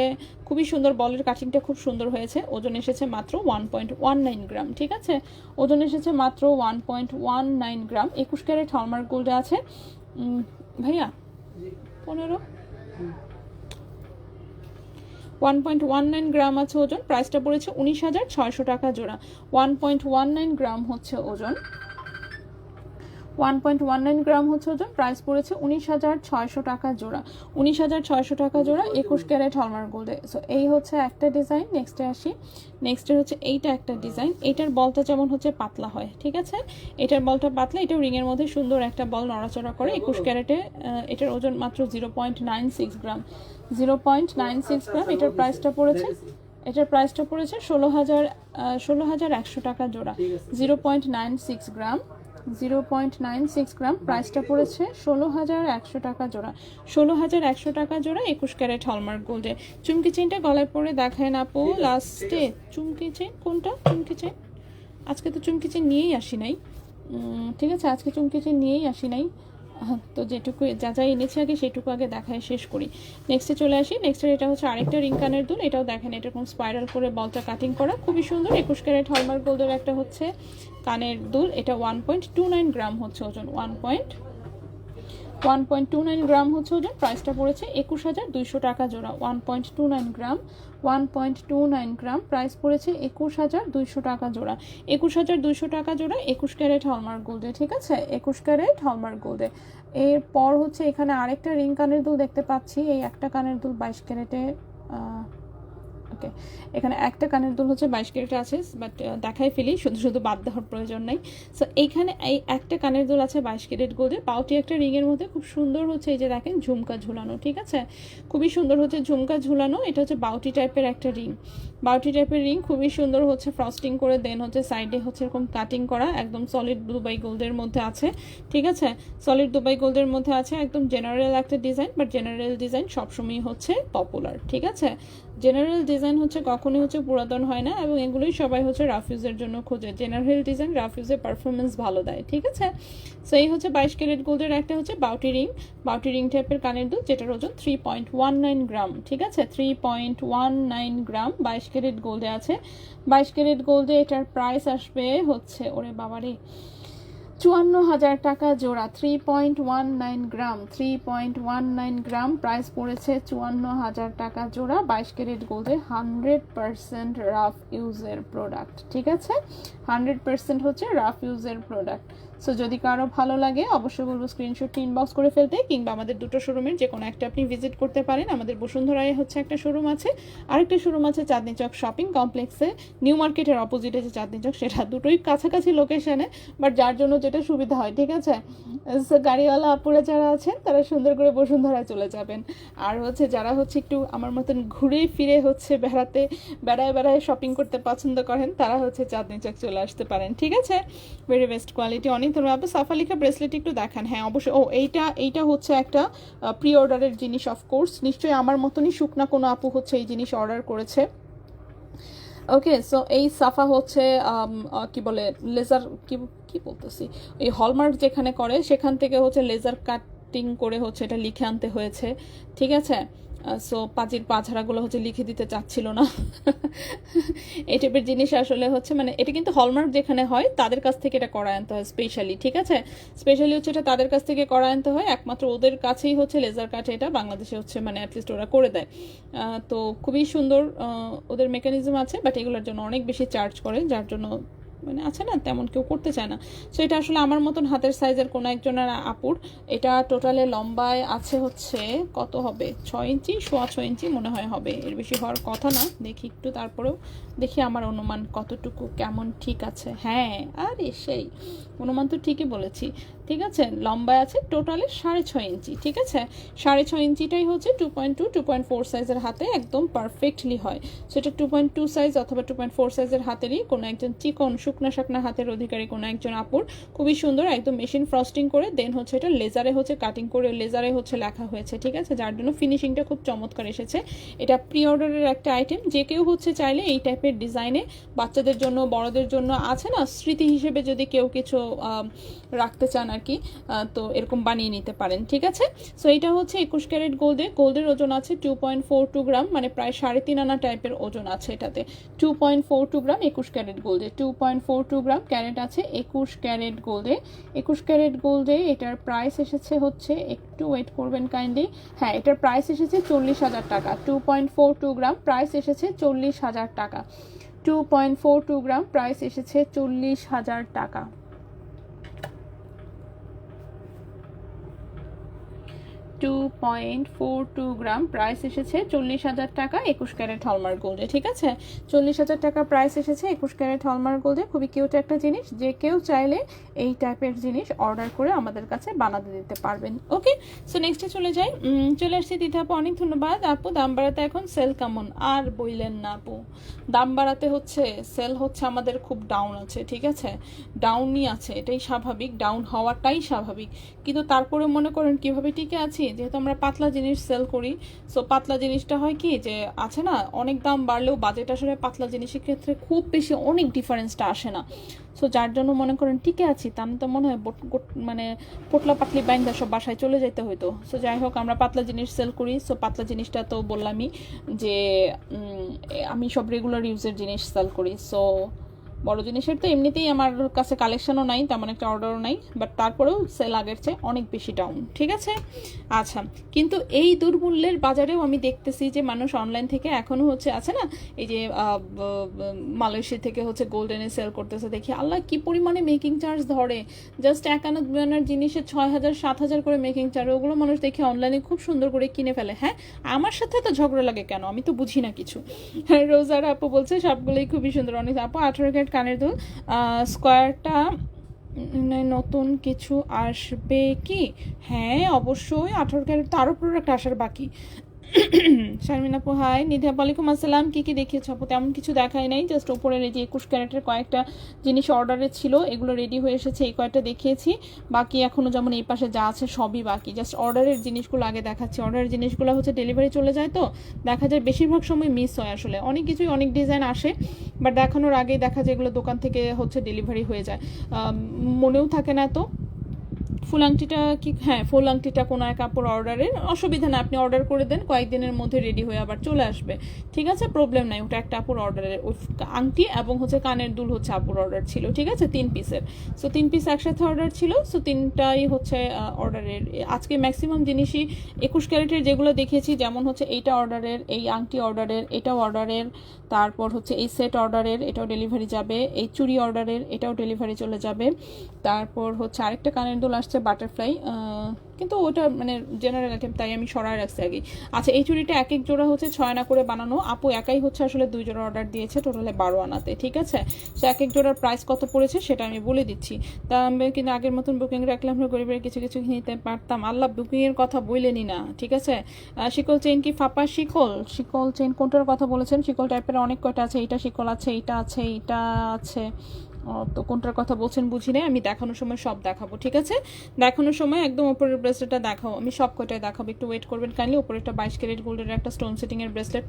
খুবই সুন্দর, বলের কাটিংটা খুব সুন্দর হয়েছে। ওজন এসেছে মাত্র 1.19 গ্রাম, ঠিক আছে। ওজন এসেছে মাত্র 1.19 গ্রাম। 21 ক্যারেট হলমার্ক গোল্ডে আছে। ভাইয়া 15 1.19 গ্রাম আছে ওজন। প্রাইসটা পড়েছে 19,600 টাকা জোড়া। 1.19 গ্রাম হচ্ছে ওজন, 1.19 গ্রাম হচ্ছে ওজন। প্রাইস পড়েছে 19,600 টাকা জোড়া। 19,600 টাকা জোড়া 21 ক্যারেট হলমার্ক গোল্ডে। সো এই হচ্ছে একটা ডিজাইন। নেক্সটে আসি। নেক্সটের হচ্ছে এইটা একটা ডিজাইন। এইটার বলটা যেমন হচ্ছে পাতলা হয়, ঠিক আছে। এটার বলটা পাতলা, এটাও রিংয়ের মধ্যে সুন্দর একটা বল নড়াচড়া করে। 21 ক্যারেটে এটার ওজন মাত্র 0.96 গ্রাম, 0.96 গ্রাম। এটার প্রাইসটা পড়েছে 16,100 টাকা জোড়া। 0.96 গ্রাম, 0.96 গ্রাম। প্রাইসটা পড়েছে 16,100 টাকা জোড়া। 16,100 টাকা জোড়া 21 ক্যারেট হলমার্ক গোল্ডে। চুমকি চেইনটা গলায় পরে দেখায় না আপু লাস্টে। চুমকি চেইন কোনটা? চুমকি চেইন আজকে তো চুমকি চেইন নিয়েই আসি নাই, ঠিক আছে। আজকে চুমকি চেইন নিয়েই আসি নাই, তো যেটুকু যা যা এনেছি আগে সেটুকু আগে দেখায় শেষ করি। নেক্সটে চলে আসি। নেক্সটের এটা হচ্ছে আরেকটা রিং কানের দুল। এটাও দেখেন, এরকম স্পাইরাল করে বলটা কাটিং করা, খুবই সুন্দর। 21 ক্যারেট হলমার্ক গোল্ডের একটা হচ্ছে কানের দুল। এটা 1.29 গ্রাম হচ্ছে ওজন, 1.29 গ্রাম হচ্ছে ওজন। প্রাইসটা পড়েছে 21,200 টাকা জোড়া। 1.29 গ্রাম, 1.29 গ্রাম। প্রাইস পড়েছে 21,200 টাকা জোড়া। 21,200 টাকা জোড়া 21 ক্যারেট হলমার্ক গোল্ডে, ঠিক আছে। 21 ক্যারেট হলমার্ক গোল্ডে। এরপর হচ্ছে এখানে আরেকটা রিং কানের দুল দেখতে পাচ্ছি। এই একটা কানের দুল 22 ক্যারেটে, ওকে, এখানে একটা কানের দুল হচ্ছে 22 ক্যারেটে আছে, বাট দেখাই ফেলি, শুধু শুধু বাদ দেওয়ার প্রয়োজন নেই। সো এইখানে এই একটা কানের দুল আছে 22 ক্যারেট গোল্ডে। পাউটি একটা রিংয়ের মধ্যে খুব সুন্দর হচ্ছে, এই যে দেখেন ঝুমকা ঝুলানো, ঠিক আছে। খুবই সুন্দর হচ্ছে ঝুমকা ঝুলানো। এটা হচ্ছে বাউটি টাইপের একটা রিং, বাউটি টাইপের রিং, খুবই সুন্দর হচ্ছে ফ্রস্টিং করে, দেন হচ্ছে সাইডে হচ্ছে এরকম কাটিং করা, একদম সলিড দুবাই গোল্ডের মধ্যে আছে, ঠিক আছে। সলিড দুবাই গোল্ডের মধ্যে আছে, একদম জেনারেল একটা ডিজাইন, বাট জেনারেল ডিজাইন সবসময় হচ্ছে পপুলার, ঠিক আছে। জেনারেল ডিজাইন হচ্ছে কখনোই হচ্ছে পুরাতন হয় না, এবং এগুলোই সবাই হচ্ছে রাফ ইউজের জন্য খোঁজে। জেনারেল ডিজাইন রাফ ইউজের পারফরমেন্স ভালো দেয়, ঠিক আছে। সো এই হচ্ছে 22 ক্যারেট গোল্ডের একটা হচ্ছে বাউটি রিং টাইপের কানের দুল, যেটার ওজন 3.19 গ্রাম, ঠিক আছে। 3.19 গ্রাম 22 ক্যারেট গোল্ডে আছে। 22 ক্যারেট গোল্ডে এটার প্রাইস আসবে হচ্ছে, ওরে বাবারে, 54,000 টাকা জোড়া। 3.19 গ্রাম, 3.19 গ্রাম। প্রাইস পড়েছে 54,000 টাকা জোড়া। 22 ক্যারেট গোল্ডের 100% রাফ ইউজের প্রোডাক্ট, ঠিক আছে। 100% হচ্ছে রাফ ইউজের প্রোডাক্ট। সো যদি কারো ভালো লাগে অবশ্যই বলবো স্ক্রিনশটটি ইনবক্স করে ফেলতে, কিংবা আমাদের দুটো শোরুমের যে কোনো একটা আপনি ভিজিট করতে পারেন। আমাদের বসুন্ধরায় হচ্ছে একটা শোরুম আছে, আরেকটা শোরুম আছে চাঁদনী চক শপিং কমপ্লেক্সে, নিউ মার্কেটের অপোজিটে যে চাঁদনী চক, সেটা দুটোই কাছাকাছি লোকেশনে, বাট যার জন্য যেটা সুবিধা হয়, ঠিক আছে। সো গাড়িওয়ালা আপুরা যারা আছেন তারা সুন্দর করে বসুন্ধরায় চলে যাবেন। আর হচ্ছে যারা হচ্ছে একটু আমার মতন ঘুরে ফিরে হচ্ছে বেড়ায় শপিং করতে পছন্দ করেন, তারা হচ্ছে চাঁদনী চক চলে আসতে পারেন, ঠিক আছে। ভেরি বেস্ট কোয়ালিটি, অনেক ধন্যবাদ আপু। সাফালিকা ব্রেসলেট একটু দেখান। হ্যাঁ অবশ্যই। ও এইটা হচ্ছে একটা প্রি অর্ডারের জিনিস, অফকোর্স নিশ্চয়ই আমার মতনই শুকনা কোনো আপু হচ্ছে এই জিনিস অর্ডার করেছে। ওকে, সো এই সাফা হচ্ছে কি বলে লেজার, কি বলতেছি, এই হলমার্ক যেখানে করে সেখান থেকে হচ্ছে লেজার কাটিং করে হচ্ছে এটা লিখে আনতে হয়েছে, ঠিক আছে। সো পাজির পাঝাড়াগুলো হচ্ছে লিখে দিতে চাচ্ছিল না। এই টাইপের জিনিস আসলে হচ্ছে মানে এটা কিন্তু হলমার্ক যেখানে হয় তাদের কাছ থেকে এটা করায় আনতে হয় স্পেশালি, ঠিক আছে। স্পেশালি হচ্ছে এটা তাদের কাছ থেকে করায় আনতে হয়, একমাত্র ওদের কাছেই হচ্ছে লেজার কাট এটা বাংলাদেশে হচ্ছে মানে অ্যাটলিস্ট ওরা করে দেয়। তো খুবই সুন্দর ওদের মেকানিজম আছে, বাট এগুলোর জন্য অনেক বেশি চার্জ করে, যার জন্য মানে আছে না তেমন কেউ করতে চায় না। সো এটা আসলে আমার মতন হাতের সাইজের কোনো একজনের আপুর, এটা টোটালে লম্বায় আছে হচ্ছে কত হবে, 6 ইঞ্চি, 6.25 ইঞ্চি মনে হয় হবে, এর বেশি হওয়ার কথা না, দেখি একটু, তারপরেও দেখি আমার অনুমান কতটুকু কেমন ঠিক আছে। হ্যাঁ আরে সেই অনুমান তো ঠিকই বলেছি, ঠিক আছে। লম্বায় আছে টোটালে 6.5 ইঞ্চি, ঠিক আছে। 6.5 ইঞ্চিটাই হচ্ছে 2.2, 2.4 সাইজের হাতে একদম পারফেক্টলি হয়। সো এটা 2.2 সাইজ অথবা 2.4 সাইজের হাতেরই কোনো একজন চিকন শুকনা হাতের অধিকারী কোনো একজন আপুর, খুবই সুন্দর একদম মেশিন ফ্রস্টিং করে দেন হচ্ছে এটা লেজারে হচ্ছে কাটিং করে লেজারে হচ্ছে লেখা হয়েছে, ঠিক আছে, যার জন্য ফিনিশিংটা খুব চমৎকার এসেছে। এটা প্রি অর্ডারের একটা আইটেম, যে কেউ হচ্ছে চাইলে এই টাইপের ডিজাইনে বাচ্চাদের জন্য বড়দের জন্য আছে না স্মৃতি হিসেবে যদি কেউ কিছু রাখতে চান আর কি, তো এরকম বানিয়ে নিতে পারেন, ঠিক আছে। সো এটা হচ্ছে 21 ক্যারেট গোল্ডের ওজন আছে 2.42 গ্রাম, মানে প্রায় 3.5 আনা টাইপের ওজন আছে এটাতে। 2.42 গ্রাম 21 ক্যারেট গোল্ডে, 2.42 গ্রাম ক্যারেট আছে 21 ক্যারেট গোল্ডে। 21 ক্যারেট গোল্ডে এটার প্রাইস এসেছে হচ্ছে, একটু ওয়েট করবেন কাইন্ডলি, হ্যাঁ এটার প্রাইস এসেছে 40,000 টাকা। 2.42 গ্রাম প্রাইস এসেছে 40,000 টাকা। 2.42 গ্রাম প্রাইস এসেছে 40,000 টাকা। 2.42 গ্রাম প্রাইস এসেছে 40,000 টাকা 21 ক্যারেট হলমার্ক গোল্ডে, ঠিক আছে। 40,000 টাকা প্রাইস এসেছে 21 ক্যারেট হলমার্ক গোল্ডে, খুবই কিউট একটা জিনিস, যে কেউ চাইলে এই টাইপের জিনিস অর্ডার করে আমাদের কাছে বানাতে দিতে পারবেন। ওকে, সো নেক্সটে চলে যাই। চলে আসছি দিতে আপু, অনেক ধন্যবাদ আপু। দাম বাড়াতে এখন সেল কেমন? আর বইলেন না আপু, দাম বাড়াতে হচ্ছে সেল হচ্ছে আমাদের খুব ডাউন আছে, ঠিক আছে, ডাউনই আছে, এটাই স্বাভাবিক, ডাউন হওয়াটাই স্বাভাবিক। কিন্তু তারপরে মনে করেন কিভাবে টিকে আছি, যেহেতু আমরা পাতলা জিনিস সেল করি। সো পাতলা জিনিসটা হয় কি যে আছে না অনেক দাম বাড়লেও বাজেট আসলে পাতলা জিনিসের ক্ষেত্রে খুব বেশি অনেক ডিফারেন্সটা আসে না। সো যার জন্য মনে করেন টিকে আছি, তা তো মনে হয় মানে পোটলা পাতলি ব্যাংকটা সব বাসায় চলে যেতে হইতো। সো যাই হোক আমরা পাতলা জিনিস সেল করি। সো পাতলা জিনিসটা তো বললামই যে আমি সব রেগুলার ইউজের জিনিস সেল করি। সো বড় জিনিসের তো এমনিতেই আমার কাছে কালেকশনও নাই, তেমন একটা অর্ডারও নাই, বাট তারপরেও সেল আগের চেয়ে অনেক বেশি ডাউন, ঠিক আছে। আচ্ছা, কিন্তু এই দুর্মূল্যের বাজারেও আমি দেখতেছি যে মানুষ অনলাইন থেকে এখনও হচ্ছে আছে না এই যে মালয়েশিয়া থেকে হচ্ছে গোল্ডেনে সেল করতেছে, দেখি আল্লাহ কি পরিমাণে মেকিং চার্জ ধরে। জাস্ট 1 আনা 2 আনার জিনিসের 6,000 7,000 করে মেকিং চার্জ, ওগুলো মানুষ দেখে অনলাইনে খুব সুন্দর করে কিনে ফেলে। হ্যাঁ, আমার সাথে তো ঝগড়া লাগে কেন, আমি তো বুঝি না কিছু। রোজার আপু বলছে সবগুলোই খুবই সুন্দর। অনেক আপু 18 ক্যারেট কানের দুল স্কোয়ারটা নতুন কিছু আসবে কি? হ্যাঁ অবশ্যই, 18 ক্যারেট তো আরও প্রোডাক্ট আসার বাকি। শারমিন আপু হাই। নিধি আপু ওয়ালাইকুম আসসালাম। কী কী দেখিয়েছ আপু? তেমন কিছু দেখাই নাই, জাস্ট ওপরের এই যে 21 ক্যারেটের কয়েকটা জিনিস অর্ডারে ছিল, এগুলো রেডি হয়ে এসেছে, এই কয়েকটা দেখিয়েছি। বাকি এখনও যেমন এই পাশে যা আছে সবই বাকি, জাস্ট অর্ডারের জিনিসগুলো আগে দেখাচ্ছি। অর্ডারের জিনিসগুলো হচ্ছে ডেলিভারি চলে যায়, তো দেখা যায় বেশিরভাগ সময় মিস হয়। আসলে অনেক কিছুই অনেক ডিজাইন আসে, বাট দেখানোর আগেই দেখা যায় এগুলো দোকান থেকে হচ্ছে ডেলিভারি হয়ে যায়, মনেও থাকে না, তো ফুল আংটিটা কি, হ্যাঁ ফুল আংটিটা কোনো এক কাপড় অর্ডারের, অসুবিধা না, আপনি অর্ডার করে দেন, কয়েকদিনের মধ্যে রেডি হয়ে আবার চলে আসবে, ঠিক আছে, প্রবলেম নাই। ওটা একটা আপুর অর্ডারের, ওই আংটি এবং হচ্ছে কানের দুল হচ্ছে আপুর অর্ডার ছিল, ঠিক আছে, 3 পিসের। সো 3 পিস একসাথে অর্ডার ছিল, সো 3টাই হচ্ছে অর্ডারের। আজকে ম্যাক্সিমাম জিনিসই 21 ক্যারেটের যেগুলো দেখিয়েছি, যেমন হচ্ছে এইটা অর্ডারের, এই আংটি অর্ডারের, এটাও অর্ডারের, তারপর হচ্ছে এই সেট অর্ডারের, এটাও ডেলিভারি যাবে, এই চুড়ি অর্ডারের, এটাও ডেলিভারি চলে যাবে। তারপর হচ্ছে আরেকটা কানের দুল আসছে বাটারফ্লাই, কিন্তু ওটা মানে জেনারেল আইটেম, তাই আমি সরাই রাখছি আগে। আচ্ছা, এই চুড়িটা এক এক জোড়া হচ্ছে 6 আনা করে বানানো, আপু একাই হচ্ছে আসলে 2 জোড়া অর্ডার দিয়েছে, টোটালে 12 আনাতে, ঠিক আছে। সো এক এক জোড়ার প্রাইস কত পড়েছে সেটা আমি বলে দিচ্ছি। তা আমি কিন্তু আগের মতন বুকিং রাখলাম, গরিবের কিছু কিছু নিতে পারতাম, আল্লাহ বুকিংয়ের কথা বললেনি না, ঠিক আছে। শিকল চেইন কি ফাপা শিকল, শিকল চেইন কোনটার কথা বলেছেন? শিকল টাইপের অনেক কয়টা আছে, এইটা শিকল আছে, এইটা আছে, এইটা আছে, তো কোনটার কথা বলছেন বুঝি নাই, আমি দেখানোর সময় সব দেখাবো, ঠিক আছে। দেখানোর সময় একদম উপরের ব্রেসলেটটা দেখাও, আমি সব কয়টাই দেখাবো, একটু ওয়েট করবেন কাইন্ডলি। উপরে একটা 22 ক্যারেট গোল্ডের একটা স্টোন সেটিংয়ের ব্রেসলেট,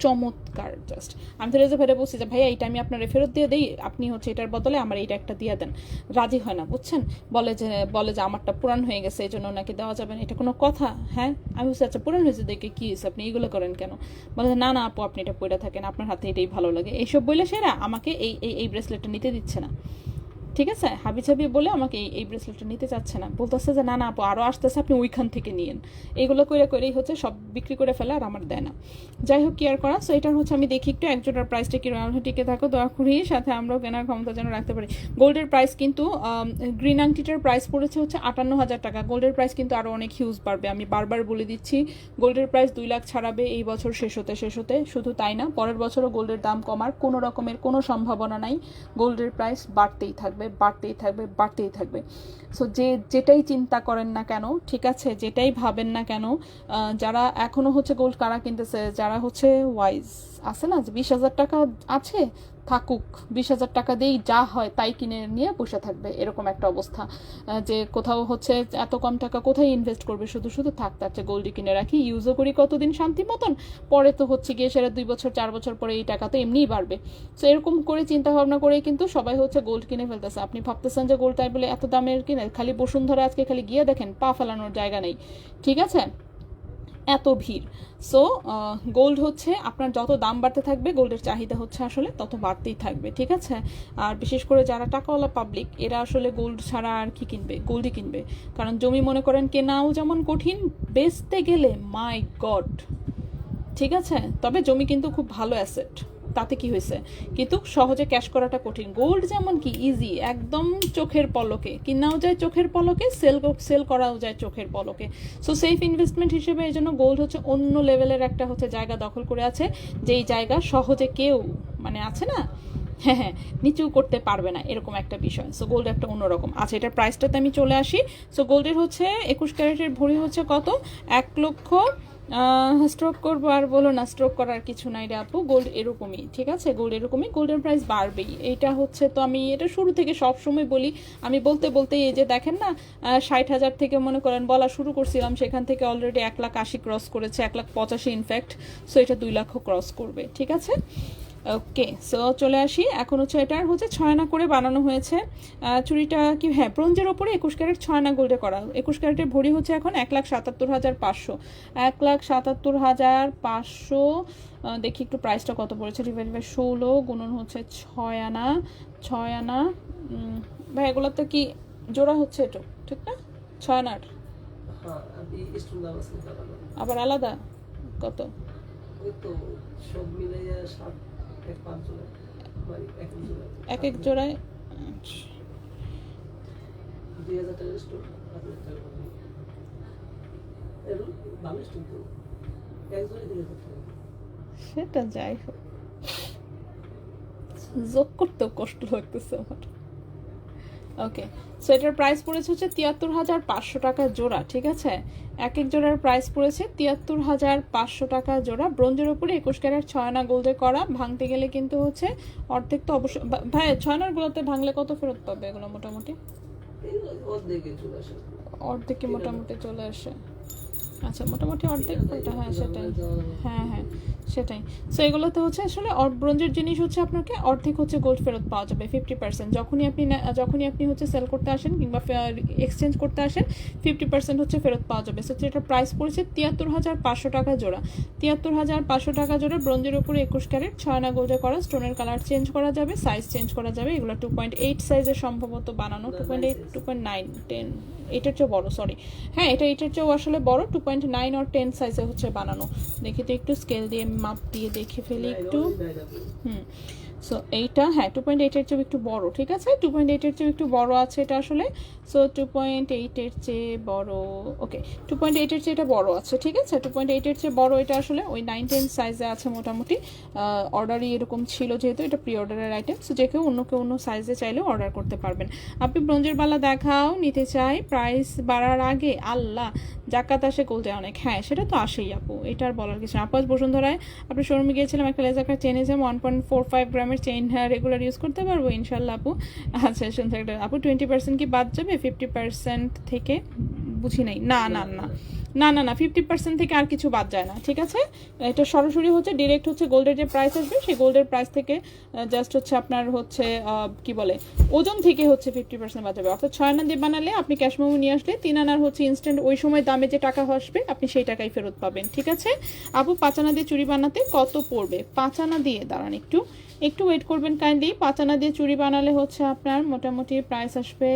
চমৎকার জাস্ট। আমি তো রেজা ভাইরা বলছি যে ভাইয়া এইটা আমি আপনার ফেরত দিয়ে দিই, আপনি হচ্ছে এটার বদলে আমার এইটা একটা দিয়ে দেন, রাজি হয় না বুঝছেন, বলে যে আমারটা পুরান হয়ে গেছে এই জন্য নাকি দেওয়া যাবে না, এটা কোনো কথা? হ্যাঁ, আমি বলছি আচ্ছা পুরান হয়েছে দেখে কী হয়েছে, আপনি এইগুলো করেন কেন? বলে যে না না আপু আপনি এটা পরে থাকেন, আপনার হাতে এটাই ভালো লাগে, এইসব বলে সেরা আমাকে এই ব্রেসলেটটা নিতে দিচ্ছে না, ঠিক আছে। হাবি ছাবি বলে আমাকে এই ব্রেসলেটটা নিতে চাচ্ছে না, বলতেছে যে না না আপু আরও আসতেছে, আপনি ওইখান থেকে নিয়েন, এইগুলো করেই হচ্ছে সব বিক্রি করে ফেলে আর আমার দেয় না। যাই হোক, কি আর করা। সো এটার হচ্ছে আমি দেখি একটু একজোটার প্রাইসটা কি টিকে থাকো দয়া করি, সাথে আমরাও কেনার ক্ষমতা যেন রাখতে পারি। গোল্ডের প্রাইস কিন্তু গ্রিন আংটিটার প্রাইস পড়েছে হচ্ছে 58,000 টাকা, গোল্ডের প্রাইস কিন্তু আরও অনেক হিউজ বাড়বে, আমি বারবার বলে দিচ্ছি। গোল্ডের প্রাইস 2 লাখ ছাড়াবে এই বছর শেষ হতে, শুধু তাই না, পরের বছরও গোল্ডের দাম কমার কোনো রকমের কোনো সম্ভাবনা নাই, গোল্ডের প্রাইস বাড়তেই থাকবে, বাড়তেই থাকবে। সো যেটাই চিন্তা করেন না কেন, ঠিক আছে, যেটাই ভাবেন না কেন, যারা এখনো হচ্ছে গোল্ড কারা কিনতেছে, যারা হচ্ছে ওয়াইজ আছে না, যে 20,000 টাকা আছে থাকুক, 20,000 টাকা দিয়েই যা হয় তাই কিনে নিয়ে বসে থাকবে, এরকম একটা অবস্থা। যে কোথাও হচ্ছে এত কম টাকা কোথায় ইনভেস্ট করবে, শুধু থাক, তার চেয়ে গোল্ডই কিনে রাখি, ইউজও করি কতদিন শান্তি মতন, পরে তো হচ্ছে গিয়ে সেটা 2 বছর 4 বছর পরে এই টাকা তো এমনিই বাড়বে। সো এরকম করে চিন্তা ভাবনা করে কিন্তু সবাই হচ্ছে গোল্ড কিনে ফেলতেছে। আপনি ভাবতেছেন যে গোল্ড তাই বলে এত দামের কিনে, খালি বসুন্ধরা আজকে খালি গিয়ে দেখেন পা ফেলানোর জায়গা নেই, ঠিক আছে, এত ভিড়। সো গোল্ড হচ্ছে আপনার যত দাম বাড়তে থাকবে, গোল্ডের চাহিদা হচ্ছে আসলে তত বাড়তেই থাকবে, ঠিক আছে। আর বিশেষ করে যারা টাকাওয়ালা পাবলিক, এরা আসলে গোল্ড ছাড়া আর কি কিনবে, গোল্ডই কিনবে, কারণ জমি মনে করেন কেনাও যেমন কঠিন, বেচতে গেলে মাই গড, ঠিক আছে। তবে জমি কিন্তু খুব ভালো অ্যাসেট, তাতে কি হয়েছে, কিন্তু সহজে ক্যাশ করাটা কঠিন। গোল্ড যেমন কি ইজি, একদম চোখের পলকে কিনাও যায়, চোখের পলকে সেল করাও যায় চোখের পলকে। সো সেফ ইনভেস্টমেন্ট হিসেবে এই জন্য গোল্ড হচ্ছে অন্য লেভেলের একটা হচ্ছে জায়গা দখল করে আছে, যেই জায়গা সহজে কেউ মানে আছে না, হ্যাঁ নিচু করতে পারবে না, এরকম একটা বিষয়। সো গোল্ড একটা অন্যরকম। আচ্ছা, এটার প্রাইসটাতে আমি চলে আসি। সো গোল্ডের হচ্ছে 21 ক্যারেটের ভরি হচ্ছে কত, 1 লক্ষ, স্ট্রোক করবো আর বলো না, স্ট্রোক করার কিছু নাই রে আপু, গোল্ড এরকমই, ঠিক আছে, গোল্ড এরকমই, গোল্ডের প্রাইস বাড়বেই, এইটা হচ্ছে, তো আমি এটা শুরু থেকে সব সময় বলি, আমি বলতে এই যে দেখেন না, 60,000 থেকে মনে করেন বলা শুরু করছিলাম, সেখান থেকে অলরেডি 1,80,000 ক্রস করেছে, 1,85,000 ইনফ্যাক্ট। সো এটা 2 লাখ ক্রস করবে, ঠিক আছে। ওকে, সো চলে আসি, এখন হচ্ছে এটার হচ্ছে 6 আনা করে বানানো হয়েছে চুড়িটা, কি হ্যাঁ ব্রোঞ্জের ওপরে 21 ক্যারেট 6 আনা গোল্ডে করা। 21 ক্যারেটের ভরি হচ্ছে এখন 1,77,500, 1,77,500। দেখি একটু প্রাইসটা কত পড়েছে, ডিভাইড বাই 16 গুণন হচ্ছে 6 আনা, 6 আনা। ভাই এগুলোতে কি জোড়া হচ্ছে, এটা ঠিক না, 6 আনার আবার আলাদা কত, এক এক জোড়ায় 2,000 টাকার স্টোর, ভালো স্টোর তো, এক জোড়ায় 2,000 টাকা। সেটা যাই হোক, যোগ করতেও কষ্ট লাগতেছে আমার। ওকে, সো এটার প্রাইস পড়েছে হচ্ছে 73,500 টাকা জোড়া, ঠিক আছে। এক এক জোড়ার প্রাইস পড়েছে 73,500 টাকা জোড়া, ব্রোঞ্জের উপরে 21 ক্যারেট 6 আনা গোল্ডে করা। ভাঙতে গেলে কিন্তু হচ্ছে অর্ধেক তো অবশ্যই, ভাই 6 আনার গুলোতে ভাঙলে কত ফেরত পাবে এগুলো মোটামুটি? অর্ধেকে মোটামুটি চলে আসে। আচ্ছা, মোটামুটি অর্ধেক, ওটা হ্যাঁ সেটাই, হ্যাঁ। সেটাই। সো এগুলোতে হচ্ছে আসলে ব্রোঞ্জের জিনিস হচ্ছে আপনাকে অর্ধেক হচ্ছে গোল্ড ফেরত পাওয়া যাবে 50%। যখনই আপনি হচ্ছে সেল করতে আসেন কিংবা এক্সচেঞ্জ করতে আসেন 50% হচ্ছে ফেরত পাওয়া যাবে। সো এটার প্রাইস পড়েছে 73,500 টাকা জোড়া। 73,500 টাকা জোড়া ব্রোঞ্জের উপরে 21 ক্যারেট 6 আনা গোল্ডে করা, স্টোনের কালার চেঞ্জ করা যাবে, সাইজ চেঞ্জ করা যাবে। এগুলো 2.8 সাইজের সম্ভবত বানানো, 2.8, 2.9, 10, এটার চেয়েও বড়, সরি হ্যাঁ এটা এটার চেয়েও আসলে বড়, 2.9 আর 10 সাইজে হচ্ছে বানানো। দেখি তো একটু স্কেল দিয়ে মাপ দিয়ে দেখে ফেলি একটু। সো এইটা হ্যাঁ 2.8 এর চেয়ে একটু বড়, ঠিক আছে 2.8 এর চেয়ে একটু বড় আছে এটা আসলে। সো 2.8 এর চেয়ে বড়, ওকে 2.8 এর চেয়ে এটা বড় আছে, ঠিক আছে 2.8 এর চেয়ে বড় এটা আসলে ওই 9-10 সাইজে আছে মোটামুটি। অর্ডারই এরকম ছিল যেহেতু এটা প্রি অর্ডারের আইটেম, সো যে কেউ অন্য সাইজে চাইলেও অর্ডার করতে পারবেন। আপনি ব্রোঞ্জের বালা দেখাও, নিতে চাই, প্রাইস বাড়ার আগে আল্লাহ জাকাত আসে গোল্ডে অনেক, হ্যাঁ সেটা তো আসেই আপু, এটা আর বলার কিছু না। আপু আজ বসুন্ধরায় আপনি শোরুমে গিয়েছিলাম, একটা লেজার কাট চেনে যাবো 1.45 গ্রামের চেইন রেগুলার ইউজ করতে পারবো ইনশাল্লাহ আপু। আচ্ছা শুনতে একটা আপু 20% কি বাদ যাবে 50% থেকে? বুঝি নাই, না না না না না না 50% থেকে আর কিছু বাদ যায় না, ঠিক আছে এটা সরাসরি হচ্ছে ডিরেক্ট হচ্ছে গোল্ডের যে প্রাইস আসবে সেই গোল্ডের প্রাইস থেকে জাস্ট হচ্ছে আপনার হচ্ছে কি বলে ওজন থেকে হচ্ছে 50% বাদ যাবে। অর্থাৎ 6 আনা দিয়ে বানালে আপনি ক্যাশ মেমো নিয়ে আসলে 3 আনার হচ্ছে ইনস্ট্যান্ট ওই সময় দামে যে টাকা আসবে আপনি সেই টাকাই ফেরত পাবেন, ঠিক আছে আপু। 5 আনা দিয়ে চুড়ি বানাতে কত পড়বে? 5 আনা দিয়ে দাঁড়ান একটু ওয়েট করবেন কাইন্ডলি। 5 আনা দিয়ে চুড়ি বানালে হচ্ছে আপনার মোটামুটি প্রাইস আসবে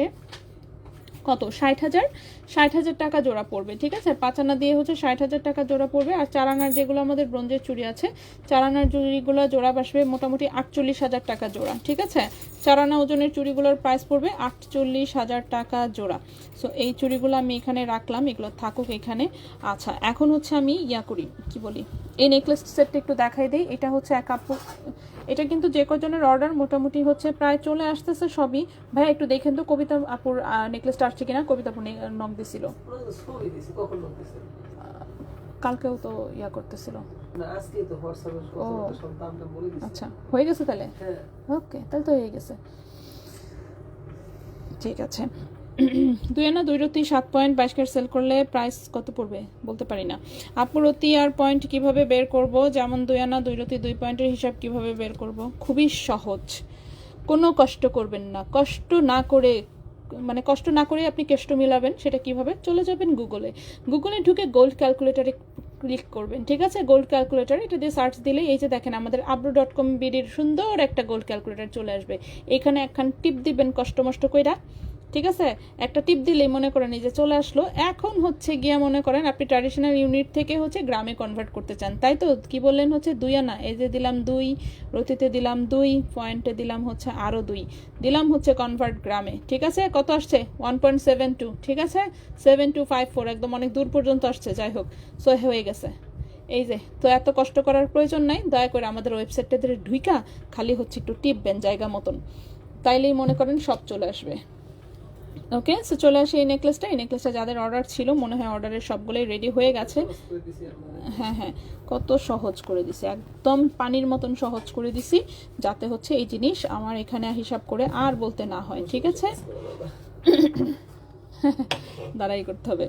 কত, 60,000 টাকা জোড়া পড়বে, ঠিক আছে 5 আনা দিয়ে হচ্ছে 60,000 টাকা জোড়া পড়বে। আর 4 আনার যেগুলো আমাদের ব্রোঞ্জের চুড়ি আছে 4 আনার চুড়িগুলো জোড়া বসবে মোটামুটি 48,000 টাকা জোড়া, ঠিক আছে 4 আনা ওজনের চুড়িগুলোর প্রাইস পড়বে 48,000 টাকা জোড়া। সো এই চুড়িগুলো আমি এখানে রাখলাম, এগুলো থাকুক এখানে। আচ্ছা এখন হচ্ছে আমি করি কি বলি, এই নেকলেস সেটটা একটু দেখাই দিই। এটা হচ্ছে এক আপু, এটা কিন্তু যে কজনের অর্ডার মোটামুটি হচ্ছে প্রায় চলে আসতেছে সবই। ভাই একটু দেখেন তো কবিতা আপুর নেকলেসটা আসছে কিনা। কবিতা আপু নক দিছিল, কালকেও তো করতেছিল না, আজকে তো হোয়াটসঅ্যাপে সব দামটা বলে দিছি। আচ্ছা হয়ে গেছে তাহলে, হ্যাঁ ওকে তাহলে তো হয়ে গেছে, ঠিক আছে। 2 আনা 2 রতি 7 পয়েন্ট 22 ক্যারেট সেল করলে প্রাইস কত পড়বে বলতে পারি না আপু। রতি আর পয়েন্ট কিভাবে বের করব, যেমন 2 আনা 2 রতি 2 পয়েন্টের হিসাব কিভাবে বের করব? খুবই সহজ, কোনো কষ্ট করবেন না, কষ্ট না করে আপনি কেষ্ট মিলাবেন। সেটা কিভাবে? চলে যাবেন গুগলে ঢুকে গোল্ড ক্যালকুলেটারে ক্লিক করবেন, ঠিক আছে গোল্ড ক্যালকুলেটার এটা দিয়ে সার্চ দিলে এই যে দেখেন আমাদের abru.com বিডির সুন্দর একটা গোল্ড ক্যালকুলেটার চলে আসবে। এখানে একখান টিপ দিবেন কষ্ট মষ্ট কইরা, ঠিক আছে একটা টিপ দিলেই মনে করেন এই যে চলে আসলো। এখন হচ্ছে গিয়া মনে করেন আপনি ট্র্যাডিশনাল ইউনিট থেকে হচ্ছে গ্রামে কনভার্ট করতে চান, তাই তো কি বললেন হচ্ছে 2 আনা, এই যে দিলাম 2, রতিতে দিলাম 2, পয়েন্টে দিলাম হচ্ছে আরও 2, দিলাম হচ্ছে কনভার্ট গ্রামে, ঠিক আছে কত আসছে 1.72, ঠিক আছে 7254, একদম অনেক দূর পর্যন্ত আসছে, যাই হোক সো হয়ে গেছে। এই যে তো এত কষ্ট করার প্রয়োজন নাই, দয়া করে আমাদের ওয়েবসাইটটাতে ঢুইকা খালি হচ্ছে একটু টিপবেন জায়গা মতন, তাইলেই মনে করেন সব চলে আসবে। ওকে সো চলে আসে এই নেকলেসটা যাদের অর্ডার ছিল মনে হয় অর্ডারের সবগুলোই রেডি হয়ে গেছে। হ্যাঁ হ্যাঁ কত সহজ করে দিছি, একদম পানির মতন সহজ করে দিছি যাতে হচ্ছে এই জিনিস আমার এখানে হিসাব করে আর বলতে না হয়, ঠিক আছে দাঁড়াই করতে হবে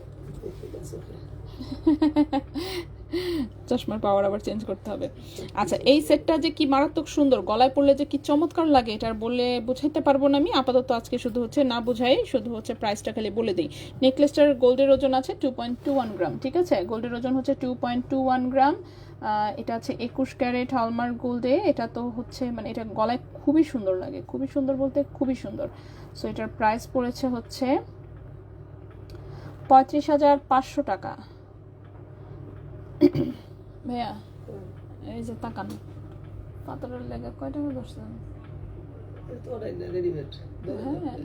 চশমার পাওয়ার আবার চেঞ্জ করতে হবে। আচ্ছা এই সেটটা যে কি মারাত্মক সুন্দর, গলায় পড়লে যে কি চমৎকার লাগে এটার বলে বুঝাইতে পারবো না আমি আপাতত। আজকে শুধু হচ্ছে না বুঝাই, শুধু হচ্ছে প্রাইসটা খালি বলে দিই। নেকলেসটার গোল্ডের ওজন আছে 2.21 গ্রাম, ঠিক আছে গোল্ডের ওজন হচ্ছে 2.21 গ্রাম। এটা হচ্ছে 21 ক্যারেট হলমার্ক গোল্ডে। এটা তো হচ্ছে মানে এটা গলায় খুবই সুন্দর লাগে, খুবই সুন্দর বলতে খুবই সুন্দর। সো এটার প্রাইস পড়েছে হচ্ছে 35,500 টাকা। ভাইয়া এই যে তাকান পাথরের লেগে কয় টাকা বসছেন? হ্যাঁ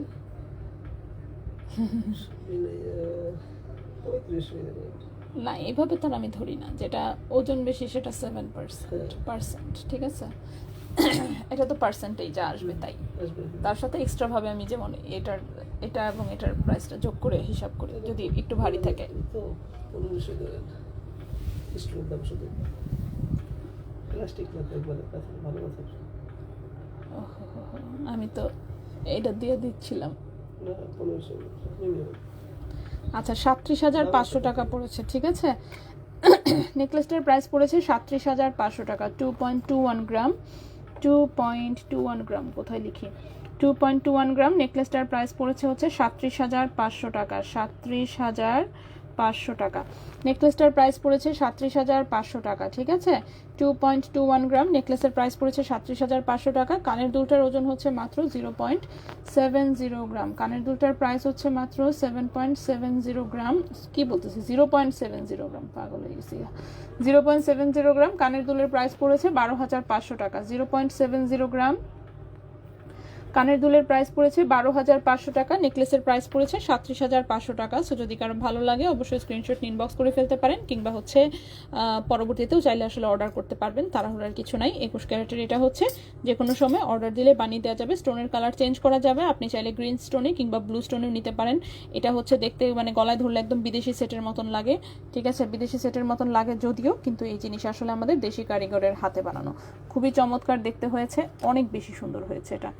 না এভাবে তার আমি ধরি না, যেটা ওজন বেশি সেটা 7%, ঠিক আছে এটা তো পার্সেন্টেজ যা আসবে তাই, তার সাথে এক্সট্রা ভাবে আমি যেমন এটা এবং এটার প্রাইসটা যোগ করে হিসাব করি যদি একটু ভারী থাকে। আমি তো এটা দিয়ে দিচ্ছিলাম। আচ্ছা 37,500 টাকা পড়েছে, ঠিক আছে নেকলেসটার প্রাইস পড়েছে 37,500 টাকা, 2.21 গ্রাম, 2.21 গ্রাম, কোথায় লিখি, 2.21 গ্রাম। নেকলেসটার প্রাইস পড়েছে হচ্ছে 37,500 টাকা, 37,500 টাকা। নেকলেসটার প্রাইস পড়েছে 37,500 টাকা, ঠিক আছে। 2.21 গ্রাম, নেকলেসের প্রাইস পড়েছে 37,500 টাকা। কানের দুলটার ওজন হচ্ছে মাত্র 0.70 গ্রাম। কানের দুলটার প্রাইস হচ্ছে মাত্র 7.70 গ্রাম, কি বলতেছি 0.70 গ্রাম, পাগল হয়ে গেছি। 0.70 গ্রাম কানের দুলের প্রাইস পড়েছে 12,500 টাকা। 0.70 গ্রাম কানের দুলের প্রাইস পড়েছে 12,500 টাকা। নেকলেসের প্রাইস পড়েছে 37,500 টাকা। সো যদি কারো ভালো লাগে অবশ্যই স্ক্রিনশট ইনবক্স করে ফেলতে পারেন, কিংবা হচ্ছে পরবর্তীতেও চাইলে আসলে অর্ডার করতে পারবেন, তাড়াহুড়ার কিছু নাই। 21 ক্যারেটের এটা হচ্ছে যে কোনো সময় অর্ডার দিলে বানিয়ে দেওয়া যাবে। স্টোনের কালার চেঞ্জ করা যাবে, আপনি চাইলে গ্রিন স্টোনে কিংবা ব্লু স্টোনেও নিতে পারেন। এটা হচ্ছে দেখতে মানে গলায় ধরলে একদম বিদেশি সেটের মতন লাগে, ঠিক আছে, বিদেশি সেটের মতন লাগে যদিও, কিন্তু এই জিনিস আসলে আমাদের দেশি কারিগরের হাতে বানানো। খুবই চমৎকার দেখতে হয়েছে, অনেক বেশি সুন্দর হয়েছে এটা।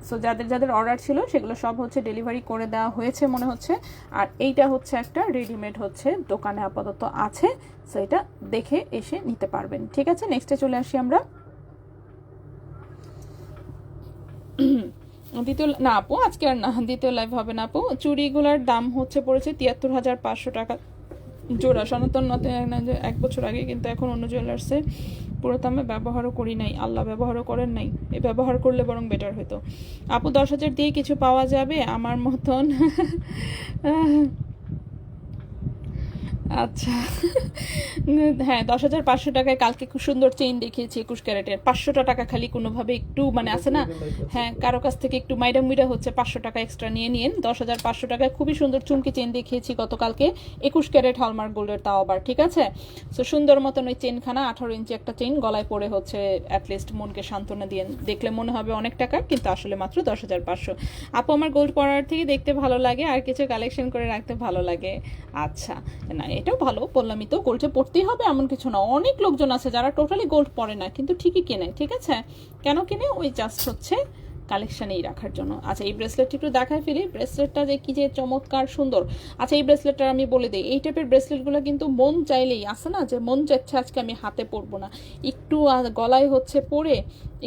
সো যাদের যাদের অর্ডার ছিল সেগুলো সব হচ্ছে ডেলিভারি করে দেওয়া হয়েছে মনে হচ্ছে। আর এইটা হচ্ছে একটা রেডিমেড হচ্ছে দোকানে আপাতত আছে, সো এটা দেখে এসে নিতে পারবেন, ঠিক আছে। নেক্সটে চলে আসি আমরা দ্বিতীয়, না আপু আজকে আর না, দ্বিতীয় লাইভ হবে না আপু। চুড়িগুলার দাম হচ্ছে পড়েছে 73,500 টাকা জোড়া। সনাতন নতে 1 বছর আগে, কিন্তু এখন অন্য জুয়েলার্সে পুরো দামে ব্যবহারও করি নাই, আল্লাহ ব্যবহারও করেন নাই, এ ব্যবহার করলে বরং বেটার হতো। আপু 10,000 দিয়ে কিছু পাওয়া যাবে আমার মতন? আচ্ছা হ্যাঁ, 10,500 টাকায় কালকে খুব সুন্দর চেইন দেখিয়েছি 21 ক্যারেটের। 500 টাকা খালি কোনোভাবে একটু মানে আছে না, হ্যাঁ কারো কাছ থেকে একটু মাইডা মুইডা হচ্ছে 500 টাকা এক্সট্রা নিয়ে নিন। 10,500 টাকায় খুবই সুন্দর চুমকি চেইন দেখিয়েছি গতকালকে 21 ক্যারেট হলমার্ক গোল্ডের, তাও আবার, ঠিক আছে। সো সুন্দর মতন ওই চেনখানা 18 ইঞ্চি একটা চেইন গলায় পরে হচ্ছে অ্যাটলিস্ট মনকে সান্ত্বনা দিয়ে, দেখলে মনে হবে অনেক টাকা কিন্তু আসলে মাত্র 10,500। আপু আমার গোল্ড পরার থেকে দেখতে ভালো লাগে আর কিছু কালেকশন করে রাখতে ভালো লাগে। আচ্ছা না এটাও ভালো, বললামই তো, গোল্ডে পড়তেই হবে এমন কিছু না। অনেক লোকজন আছে যারা টোটালি গোল্ড পরে না কিন্তু ঠিকই কেনে, ঠিক আছে। কেন কেনে? ওই জাস্ট হচ্ছে কালেকশানেই রাখার জন্য। আচ্ছা এই ব্রেসলেটটা একটু দেখাই ফেলি, ব্রেসলেটটা যে কি যে চমৎকার সুন্দর। আচ্ছা এই ব্রেসলেটটা আমি বলে দিই, এই টাইপের ব্রেসলেটগুলো কিন্তু মন চাইলেই আসে না, যে মন চাচ্ছে আজকে আমি হাতে পরবো না, একটু গলায় হচ্ছে পরে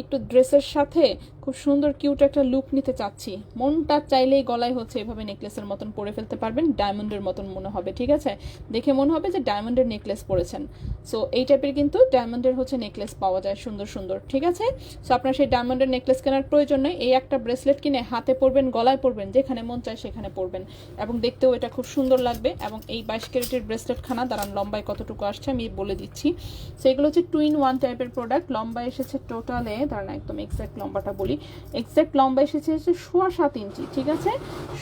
একটু ড্রেসের সাথে খুব সুন্দর কিউট একটা লুক নিতে চাচ্ছি, মনটা চাইলেই গলায় হচ্ছে এভাবে নেকলেসের মতন পরে ফেলতে পারবেন, ডায়মন্ডের মতন মনে হবে, ঠিক আছে, দেখে মনে হবে যে ডায়মন্ডের নেকলেস পরেছেন। সো এই টাইপের কিন্তু ডায়মন্ডের হচ্ছে নেকলেস পাওয়া যায় সুন্দর সুন্দর, ঠিক আছে। সো আপনার সেই ডায়মন্ডের নেকলেস কেনার প্রয়োজন নেই, এই একটা ব্রেসলেট কিনে হাতে পরবেন, গলায় পরবেন, যেখানে মন চায় সেখানে পরবেন, এবং দেখতেও এটা খুব সুন্দর লাগবে। এবং এই 22 ক্যারেটের ব্রেসলেট খানা দাঁড়ান লম্বায় কতটুকু আসছে আমি বলে দিচ্ছি। সেগুলো হচ্ছে 2-in-1 টাইপের প্রোডাক্ট। লম্বা এসেছে টোটালে, দাঁড়ান একদম এক্স্যাক্ট লম্বাটা বলি, এক্স্যাক্ট লম্বা এসেছে 7.25 ইঞ্চি, ঠিক আছে,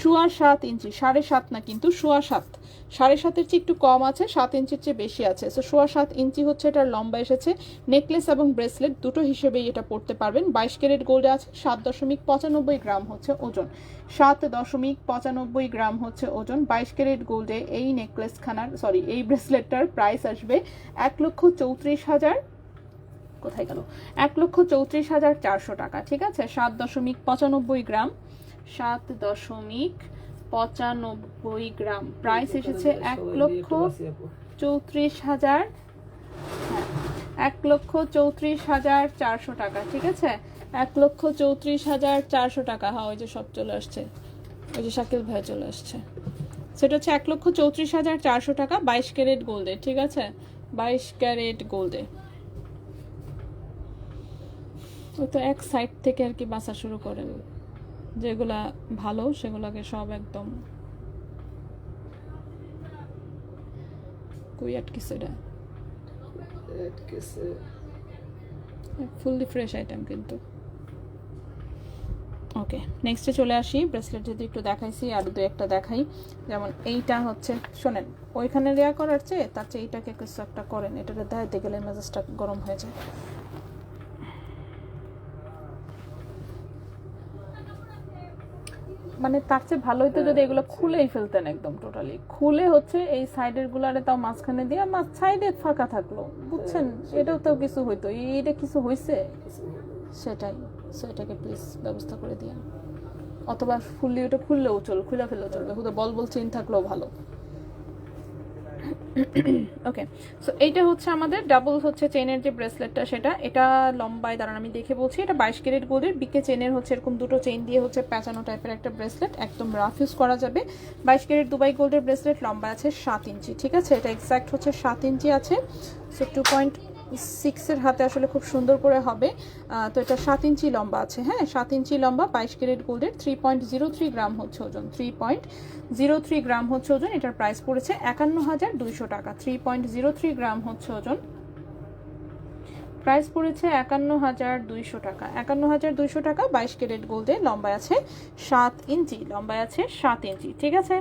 7.25 ইঞ্চি, 7.5 না কিন্তু 7.25, 7.5-এর চেয়ে একটু কম আছে, 7 ইঞ্চির চেয়ে বেশি আছে। সো 7.25 ইঞ্চি হচ্ছে এটার লম্বা এসেছে। নেকলেস এবং ব্রেসলেট দুটো হিসেবেই এটা পড়তে পারবেন। 22 ক্যারেট গোল্ডে আছে, 7.95 গ্রাম হচ্ছে ওজন, 7.95 গ্রাম হচ্ছে ওজন। 22 ক্যারেট গোল্ডে এই নেকলেস খানার সরি এই ব্রেসলেটটার প্রাইস আসবে 1,34,000, কোথায় গেল, 1,34,400 টাকা, ঠিক আছে। 7.95 গ্রাম, 7.95 গ্রাম, প্রাইস এসেছে 1,34,000, হ্যাঁ 1,34,400 টাকা, ঠিক আছে, 1,34,400 টাকা। হ্যাঁ ওই যে সব চলে আসছে, ওই যে শাকিল ভাই চলে আসছে, সেটা হচ্ছে 1,34,400 টাকা 22 ক্যারেট গোল্ডে, ঠিক আছে, 22 ক্যারেট গোল্ডে। ওই তো এক সাইড থেকে আর কি বাসা শুরু করেন, যেগুলা ভালো সেগুলোকে সব একদম কই আটকেছে, এটা ফুললি ফ্রেশ আইটেম কিন্তু। ওকে নেক্সটে চলে আসি, ব্রেসলেট যদি একটু দেখাইছি আর দু একটা দেখাই। যেমন এইটা হচ্ছে, শোনেন ওইখানে রেয়া করার চেয়ে তার চেয়ে এইটাকে কিছু একটা করেন, এটাকে দেখাইতে গেলে মেজাজটা গরম হয়ে যায়। মানে তার চেয়ে ভালো হইতো যদি এগুলো খুলেই ফেলতেন একদম টোটালি, খুলে হচ্ছে এই সাইডের গুলারে তাও মাঝখানে দিয়ে সাইডে ফাঁকা থাকলো, বুঝছেন, এটাও তো কিছু হইতো, এইটা কিছু হয়েছে সেটাই, সেটাকে প্লিজ ব্যবস্থা করে দিয়েন। অথবা ফুললি ওটা খুললেও খুলে ফেললেও চলবে, হুদা বল চেইন থাকলেও ভালো। ওকে, সো এইটা হচ্ছে আমাদের ডাবল হচ্ছে চেনের যে ব্রেসলেটটা, সেটা এটা লম্বায় দাঁড়ান আমি দেখে বলছি, এটা 22 ক্যারেট গোল্ডের বিকে চেনের হচ্ছে এরকম দুটো চেইন দিয়ে হচ্ছে প্যাঁচানো টাইপের একটা ব্রেসলেট, একদম রাফ ইউজ করা যাবে। 22 ক্যারেট দুবাই গোল্ডের ব্রেসলেট, লম্বা আছে 7 ইঞ্চি, ঠিক আছে, এটা এক্স্যাক্ট হচ্ছে 7 ইঞ্চি আছে। সো 2.6 হাতে আসলে খুব সুন্দর করে হবে। তো এটা 7 ইঞ্চি লম্বা আছে, হ্যাঁ 7 ইঞ্চি লম্বা, 22 ক্যারেট গোল্ডের, 3.03 গ্রাম হচ্ছে ওজন, 3.03 গ্রাম হচ্ছে ওজন। এটার প্রাইস পড়েছে 51,200 টাকা। 3.03 গ্রাম হচ্ছে ওজন, প্রাইস পড়েছে 51,200 টাকা। 51,200 টাকা, 22 ক্যারেট গোল্ডে, লম্বায় আছে 7 ইঞ্চি, লম্বায় আছে 7 ইঞ্চি, ঠিক আছে।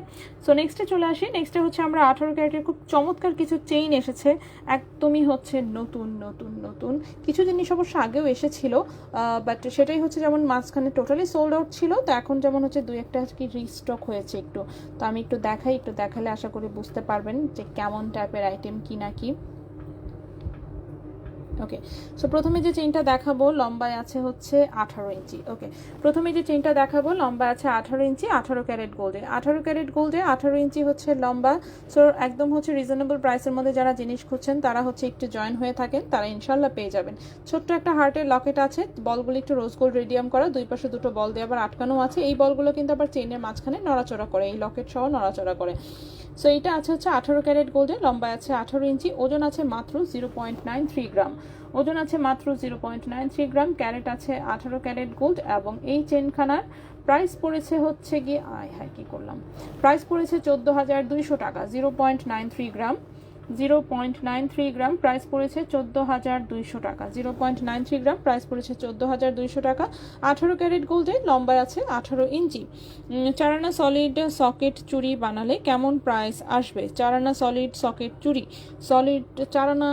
সো নেক্সটে চলে আসি। নেক্সটে হচ্ছে আমরা 18 ক্যারেটের খুব চমৎকার কিছু চেইন এসেছে, একদমই হচ্ছে নতুন নতুন নতুন কিছু জিনিস অবশ্য আগেও এসেছিল, বাট সেটাই হচ্ছে যেমন মাঝখানে টোটালি সোল্ড আউট ছিল, তো এখন যেমন হচ্ছে দুই একটা কি রিস্টক হয়েছে একটু। তো আমি একটু দেখাই, একটু দেখালে আশা করি বুঝতে পারবেন যে কেমন টাইপের আইটেম কি না কি। ওকে, সো প্রথমে যে চেইনটা দেখাবো লম্বায় আছে হচ্ছে 18 ইঞ্চি। ওকে, প্রথমে যে চেইনটা দেখাবো লম্বা আছে 18 ইঞ্চি, 18 ক্যারেট গোল্ডে, 18 ক্যারেট গোল্ডে 18 ইঞ্চি হচ্ছে লম্বা। সো একদম হচ্ছে রিজনেবল প্রাইসের মধ্যে যারা জিনিস খুঁজছেন তারা হচ্ছে একটু জয়েন হয়ে থাকেন, তারা ইনশাল্লাহ পেয়ে যাবেন। ছোট্ট একটা হার্টের লকেট আছে, বলগুলো একটু রোজ গোল্ড রেডিয়াম করা, দুই পাশে দুটো বল দিয়ে আবার আটকানো আছে। এই বলগুলো কিন্তু আবার চেইনের মাঝখানে নড়াচড়া করে, এই লকেট সহ নড়াচড়া করে। সো এইটা আছে হচ্ছে 18 ক্যারেট গোল্ডে, লম্বা আছে 18 ইঞ্চি, ওজন আছে মাত্র 0.93 গ্রাম, ওজন আছে মাত্র 0.93 গ্রাম, ক্যারেট আছে 18 ক্যারেট গোল্ড। এবং এই চেনখানার প্রাইস পড়েছে হচ্ছে গিয়ে কি করলাম, প্রাইস পড়েছে 14,200 টাকা। 0.93 গ্রাম, 0.93 গ্রাম, প্রাইস পড়েছে 14,200 টাকা। 0.93 গ্রাম, প্রাইস পড়েছে 14,200 টাকা। 18 ক্যারেট গোল্ডে, লম্বায় আছে 18 ইঞ্চি। 4 আনা সলিড সকেট চুড়ি বানালে কেমন প্রাইস আসবে? 4 আনা সলিড সকেট চুড়ি, সলিড 4 আনা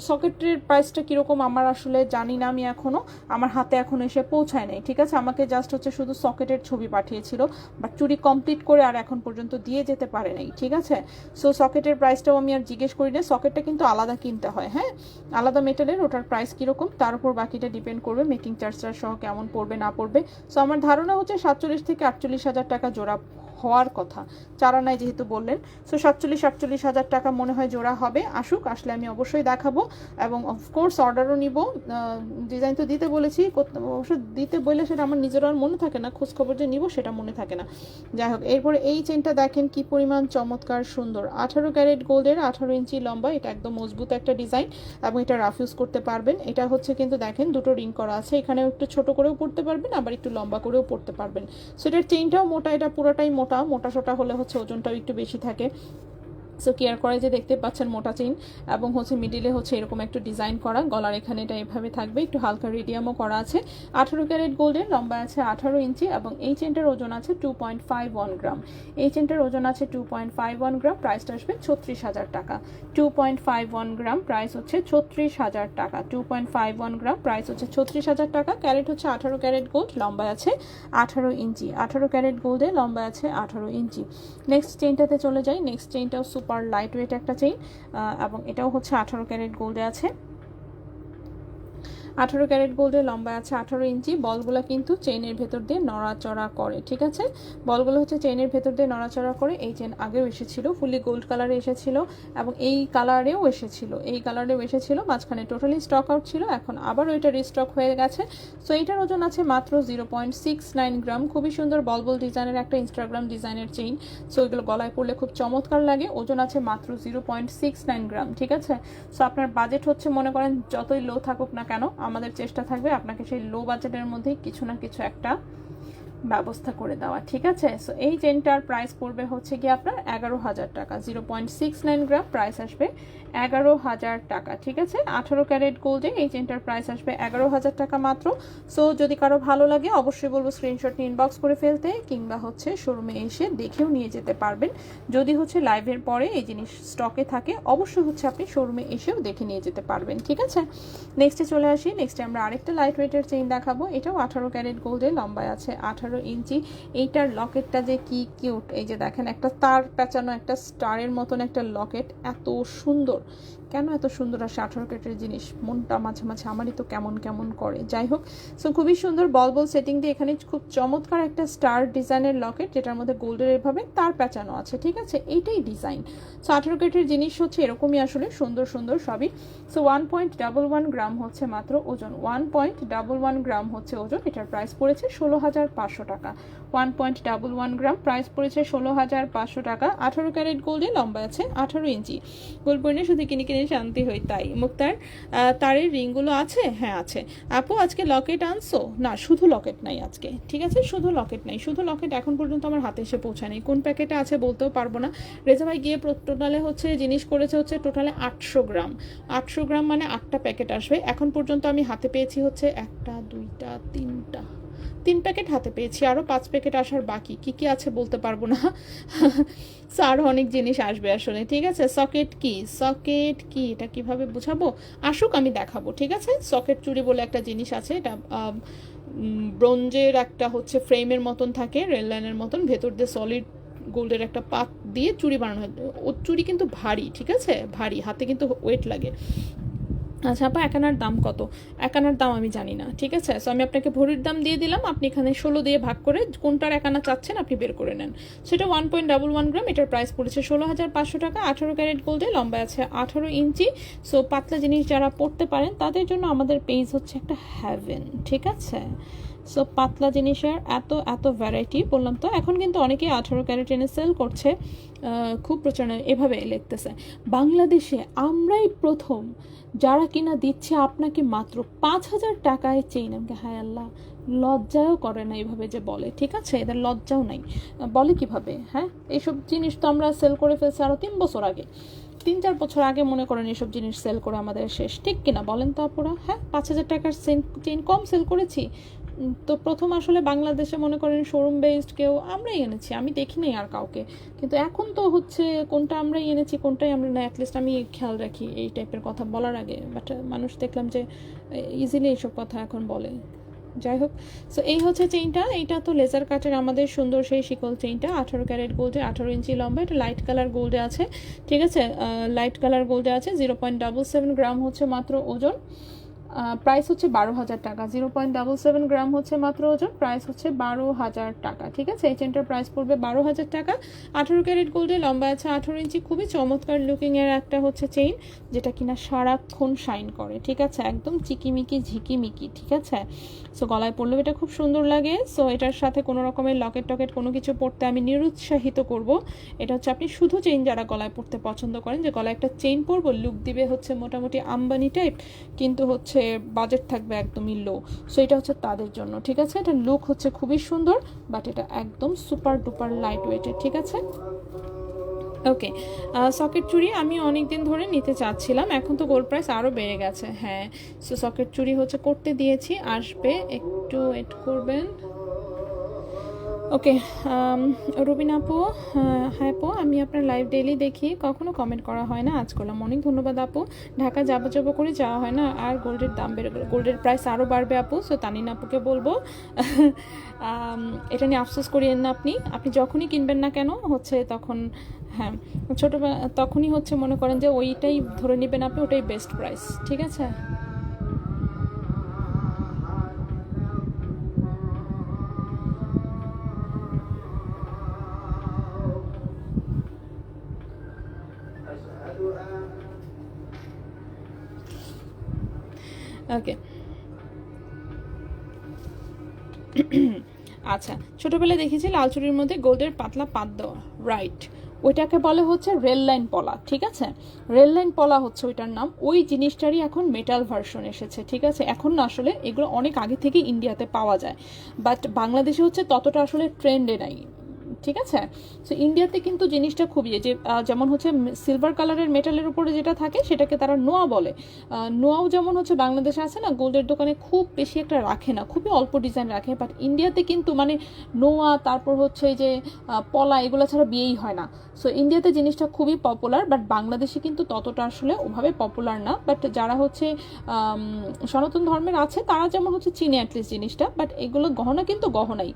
সকেটের প্রাইসটা কীরকম আমার আসলে জানি না, আমি এখনও আমার হাতে এখন এসে পৌঁছায় নাই, ঠিক আছে। আমাকে জাস্ট হচ্ছে শুধু সকেটের ছবি পাঠিয়েছিল, বাট চুড়ি কমপ্লিট করে আর এখন পর্যন্ত দিয়ে যেতে পারে নাই, ঠিক আছে। সো সকেটের প্রাইসটাও আমি আর জিজ্ঞেস করি না, সকেটটা কিন্তু আলাদা কিনতে হয়, হ্যাঁ আলাদা মেটালের, ওটার প্রাইস কীরকম তার উপর বাকিটা ডিপেন্ড করবে, মেকিং চার্জটা সহ কেমন পড়বে না পড়বে। সো আমার ধারণা হচ্ছে 47 থেকে 48,000 টাকা জোড়া হওয়ার কথা, 4 আনায় যেহেতু বললেন। সো 47-48,000 টাকা মনে হয় জোড়া হবে। আসুক, আসলে আমি অবশ্যই দেখাবো এবং অফকোর্স অর্ডারও নিব। ডিজাইন তো দিতে বলেছি, অবশ্য দিতে বললে সেটা আমার নিজের আর মনে থাকে না, খোঁজখবর যে নিব সেটা মনে থাকে না। যাই হোক, এরপরে এই চেনটা দেখেন কি পরিমাণ চমৎকার সুন্দর, 18 ক্যারেট গোল্ডের, 18 ইঞ্চি লম্বা, এটা একদম মজবুত একটা ডিজাইন এবং এটা রাফ ইউজ করতে পারবেন। এটা হচ্ছে কিন্তু দেখেন দুটো রিং করা আছে, এখানেও একটু ছোট করেও পড়তে পারবেন, আবার একটু লম্বা করেও পড়তে পারবেন। সো এটার চেইনটাও মোটা, এটা পুরোটাই মোটা সোটা হলে হচ্ছে ওজনটাও একটু বেশি থাকে। সো কেয়ার করে যে দেখতে পাচ্ছেন মোটা চেইন এবং হচ্ছে মিডিলে হচ্ছে এরকম একটু ডিজাইন করা, গলার এখানে এটা এভাবে থাকবে, একটু হালকা রেডিয়ামও করা আছে। 18 ক্যারেট গোল্ডের, লম্বা আছে 18 ইঞ্চি এবং এই চেনটার ওজন আছে 2.51 গ্রাম। এই চেনটার ওজন আছে 2.51 গ্রাম, প্রাইসটা আসবে 36,000 টাকা। 2.51 গ্রাম, প্রাইস হচ্ছে 36,000 টাকা। 2.51 গ্রাম, প্রাইস হচ্ছে 36,000 টাকা। ক্যারেট হচ্ছে 18 ক্যারেট গোল্ড, লম্বা আছে 18 ইঞ্চি। 18 ক্যারেট গোল্ডে, লম্বা আছে 18 ইঞ্চি। নেক্সট চেইনটাতে চলে যাই। নেক্সট চেইনটাও সুপার লাইট ওয়েট একটা চেইন এবং এটাও হচ্ছে 18 ক্যারেট গোল্ডে আছে। 18 ক্যারেট গোল্ডের, লম্বা আছে 18 ইঞ্চি। বলগুলো কিন্তু চেইনের ভেতর দিয়ে নড়াচড়া করে, ঠিক আছে, বলগুলো হচ্ছে চেইনের ভেতর দিয়ে নড়াচড়া করে। এই চেইন আগেও এসেছিল, ফুলি গোল্ড কালারে এসেছিল এবং এই কালারেও এসেছিল, মাঝখানে টোটালি স্টক আউট ছিল, এখন আবার ওইটা রিস্টক হয়ে গেছে। সো এইটার ওজন আছে মাত্র 0.69 গ্রাম। খুবই সুন্দর বলবল ডিজাইনের একটা ইনস্টাগ্রাম ডিজাইনের চেইন। সো এগুলো গলায় পড়লে খুব চমৎকার লাগে। ওজন আছে মাত্র 0.69 গ্রাম, ঠিক আছে। সো আপনার বাজেট হচ্ছে মনে করেন যতই লো থাকুক না কেন, আমাদের চেষ্টা থাকবে আপনাকে সেই লো বাজেটের মধ্যেই কিছু না কিছু একটা ব্যবস্থা করে দেওয়া, ঠিক আছে। সো এই চেনটার প্রাইস পড়বে হচ্ছে কি আপনার 11,000 টাকা। 0.69 গ্রাম, প্রাইস আসবে 11,000 টাকা, ঠিক আছে। 18 ক্যারেট গোল্ডে এই চেনটার প্রাইস আসবে 11,000 টাকা মাত্র। সো যদি কারো ভালো লাগে অবশ্যই বলবো স্ক্রিনশট নিয়ে ইনবক্স করে ফেলতে, কিংবা হচ্ছে শোরুমে এসে দেখেও নিয়ে যেতে পারবেন। যদি হচ্ছে লাইভের পরে এই জিনিস স্টকে থাকে অবশ্যই হচ্ছে আপনি শোরুমে এসেও দেখে নিয়ে যেতে পারবেন, ঠিক আছে। নেক্সটে চলে আসি। নেক্সটে আমরা আরেকটা লাইট ওয়েটের চেইন দেখাবো। এটাও 18 ক্যারেট গোল্ডে, লম্বায় আছে 18 ইঞ্চি। এইটার লকেটটা যে কি কিউট, এই যে দেখেন একটা তার পেঁচানো একটা স্টারের মতন একটা লকেট, এত সুন্দর। সুন্দর, কেন এত সুন্দর আসে 18 ক্যারেটের জিনিস, মনটা মাঝে মাঝে আমারই তো কেমন কেমন করে। যাই হোক, সো খুবই সুন্দর বল বল সেটিং দিয়ে এখানে খুব চমৎকার একটা স্টার ডিজাইনের লকেট, যেটার মধ্যে গোল্ডের এভাবে তার প্যাঁচানো আছে, ঠিক আছে, এইটাই ডিজাইন। সো 18 ক্যারেটের জিনিস হচ্ছে এরকমই আসলে সুন্দর সুন্দর সবই। সো 1.11 গ্রাম হচ্ছে মাত্র ওজন, 1.11 গ্রাম হচ্ছে ওজন। এটার প্রাইস পড়েছে 16,500 টাকা। 1.11 গ্রাম, প্রাইস পড়েছে 16,500 টাকা। 18 ক্যারেট গোল্ডে, লম্বা আছে 18 ইঞ্চি। গোল্ড পরিনে শুধু কিনে কিনে শান্তি হই তাই। মুক্তার তারের রিংগুলো আছে? হ্যাঁ আছে। আপু আজকে লকেট আনছো? না, শুধু লকেট নাই আজকে, ঠিক আছে, শুধু লকেট নাই, শুধু লকেট এখন পর্যন্ত আমার হাতে এসে পৌঁছায়নি। কোন প্যাকেটে আছে বলতেও পারবো না। রেজা ভাই গিয়ে টোটালে হচ্ছে জিনিস করেছে হচ্ছে টোটালে 800 গ্রাম। 800 গ্রাম মানে 8টা প্যাকেট আসবে। এখন পর্যন্ত আমি হাতে পেয়েছি হচ্ছে 1টা 2টা 3টা, 3 প্যাকেট হাতে পেয়েছি, আরও 5 প্যাকেট আসার বাকি। কি কি আছে বলতে পারবো না। সো আরও অনেক জিনিস আসবে আসলে, ঠিক আছে। সকেট কি, সকেট কি, এটা কিভাবে বুঝাবো? আসুক আমি দেখাবো, ঠিক আছে। সকেট চুড়ি বলে একটা জিনিস আছে, এটা ব্রোঞ্জের একটা হচ্ছে ফ্রেমের মতন থাকে, রেল লাইনের মতন, ভেতর দিয়ে সলিড গোল্ডের একটা পাত দিয়ে চুড়ি বানানো হয়। ও চুড়ি কিন্তু ভারী, ঠিক আছে, ভারী, হাতে কিন্তু ওয়েট লাগে। আচ্ছা আপা, একানার দাম কত? একানার দাম আমি জানি না, ঠিক আছে। সো আমি আপনাকে ভরির দাম দিয়ে দিলাম, আপনি এখানে 16 দিয়ে ভাগ করে কোনটার একানা চাচ্ছেন আপনি বের করে নেন। সেটা 1.11 গ্রাম, এটার প্রাইস পড়েছে 16,500 টাকা। 18 ক্যারেট গোল্ডে, লম্বা আছে 18 ইঞ্চি। সো পাতলা জিনিস যারা পড়তে পারেন তাদের জন্য আমাদের পেজ হচ্ছে একটা হ্যাভেন, ঠিক আছে। সো পাতলা জিনিসের এত এত ভ্যারাইটি বললাম তো। এখন কিন্তু অনেকেই 18 ক্যারেট এনে সেল করছে, খুব প্রচলন। এভাবে লিখতেছে, বাংলাদেশে আমরাই প্রথম যারা কিনা দিচ্ছে আপনাকে মাত্র 5,000 টাকায় চেইন। আমাকে হায় আল্লাহ, লজ্জাও করে না এভাবে যে বলে, ঠিক আছে, এদের লজ্জাও নাই। বলে কিভাবে? হ্যাঁ, এইসব জিনিস তো আমরা সেল করে ফেলছি আরও 3 বছর আগে, 3-4 বছর আগে মনে করেন এসব জিনিস সেল করে আমাদের শেষ, ঠিক কিনা বলেন তো আপুরা? হ্যাঁ, 5,000 টাকার চেইন কম সেল করেছি তো। প্রথম আসলে বাংলাদেশে মনে করেন শোরুম বেসড কেউ আমরাই এনেছি, আমি দেখি নাই আর কাউকে। কিন্তু এখন তো হচ্ছে কোনটা আমরাই এনেছি কোনটাই আমরা না, অ্যাটলিস্ট আমি খেয়াল রাখি এই টাইপের কথা বলার আগে। বাট মানুষ দেখলাম যে ইজিলি এইসব কথা এখন বলে। যাই হোক, সো এই হচ্ছে চেইনটা। এইটা তো লেজার কাটের আমাদের সুন্দর সেই শিকল চেইনটা, 18 ক্যারেট গোল্ডে, 18 ইঞ্চি লম্বা। এটা লাইট কালার গোল্ডে আছে, ঠিক আছে, লাইট কালার গোল্ডে আছে। 0.77 গ্রাম হচ্ছে মাত্র ওজন, প্রাইস হচ্ছে 12,000 টাকা। 0.77 গ্রাম হচ্ছে মাত্র ওজন, প্রাইস হচ্ছে 12,000 টাকা, ঠিক আছে। এই চেনটার প্রাইস পড়বে 12,000 টাকা। 18 ক্যারেট গোল্ডে, লম্বা আছে 18 ইঞ্চি। খুবই চমৎকার লুকিংয়ের একটা হচ্ছে চেইন, যেটা কিনা সারাক্ষণ শাইন করে, ঠিক আছে, একদম চিকিমিকি ঝিকিমিকি, ঠিক আছে। সো গলায় পরলেও এটা খুব সুন্দর লাগে। সো এটার সাথে কোনো রকমের লকেট টকেট কোনো কিছু পরতে আমি নিরুৎসাহিত করব। এটা হচ্ছে আপনি শুধু চেইন যারা গলায় পরতে পছন্দ করেন, যে গলায় একটা চেইন পরবো, লুক দিবে হচ্ছে মোটামুটি আম্বানি টাইপ, কিন্তু হচ্ছে বাজেট থাকবে একদমই লো, সো এটা হচ্ছে তাদের জন্য, ঠিক আছে। এটা লুক হচ্ছে খুবই সুন্দর, বাট এটা একদম সুপার ডুপার লাইট ওয়েটের, ঠিক আছে। ওকে, সকেট চুড়ি আমি অনেক দিন ধরে নিতে চাচ্ছিলাম, এখন তো গোল্ড প্রাইস আরও বেড়ে গেছে। হ্যাঁ, সো সকেট চুড়ি হচ্ছে করতে দিয়েছি, আসবে, একটু ওয়েট করবেন। ওকে, রবিন আপু, হ্যাঁ আপু, আমি আপনার লাইভ ডেইলি দেখি, কখনো কমেন্ট করা হয় না, আজ করলাম, অনেক ধন্যবাদ আপু। ঢাকা যাবো করে যাওয়া হয় না, আর গোল্ডের দাম বেড়ে গেল, গোল্ডের প্রাইস আরও বাড়বে আপু। সো তানিন আপুকে বলবো এটা নিয়ে আফসোস করিয়েন না আপনি, আপনি যখনই কিনবেন না কেন হচ্ছে তখন, হ্যাঁ, তখনই হচ্ছে মনে করেন যে ওইটাই ধরে নেবেন আপনি, ওটাই বেস্ট প্রাইস, ঠিক আছে। ওকে, আচ্ছা, ছোটবেলায় দেখেছি লাল চুড়ির মধ্যে গোল্ডের পাতলা পাত দেওয়া, রাইট, ওইটাকে বলে হচ্ছে রেল লাইন পলা, ঠিক আছে, রেল লাইন পলা হচ্ছে ওইটার নাম। ওই জিনিসটারই এখন মেটাল ভার্সন এসেছে, ঠিক আছে। এখন না আসলে এগুলো অনেক আগে থেকে ইন্ডিয়াতে পাওয়া যায়, বাট বাংলাদেশে হচ্ছে ততটা আসলে ট্রেন্ডে নাই, ঠিক আছে। সো ইন্ডিয়াতে কিন্তু জিনিসটা খুবই যে যেমন হচ্ছে সিলভার কালারের মেটালের উপরে যেটা থাকে সেটাকে তারা নোয়া বলে। নোয়াও যেমন হচ্ছে বাংলাদেশে আছে না, গোল্ডের দোকানে খুব বেশি একটা রাখে না, খুবই অল্প ডিজাইন রাখে, বাট ইন্ডিয়াতে কিন্তু মানে নোয়া, তারপর হচ্ছে যে পলা, এগুলো ছাড়া বিয়েই হয় না। সো ইন্ডিয়াতে জিনিসটা খুবই পপুলার, বাট বাংলাদেশে কিন্তু ততটা আসলে ওভাবে পপুলার না। বাট যারা হচ্ছে সনাতন ধর্মের আছে তারা যেমন হচ্ছে চিনে অ্যাটলিস্ট জিনিসটা, বাট এগুলো গহনা কিন্তু গহনাই।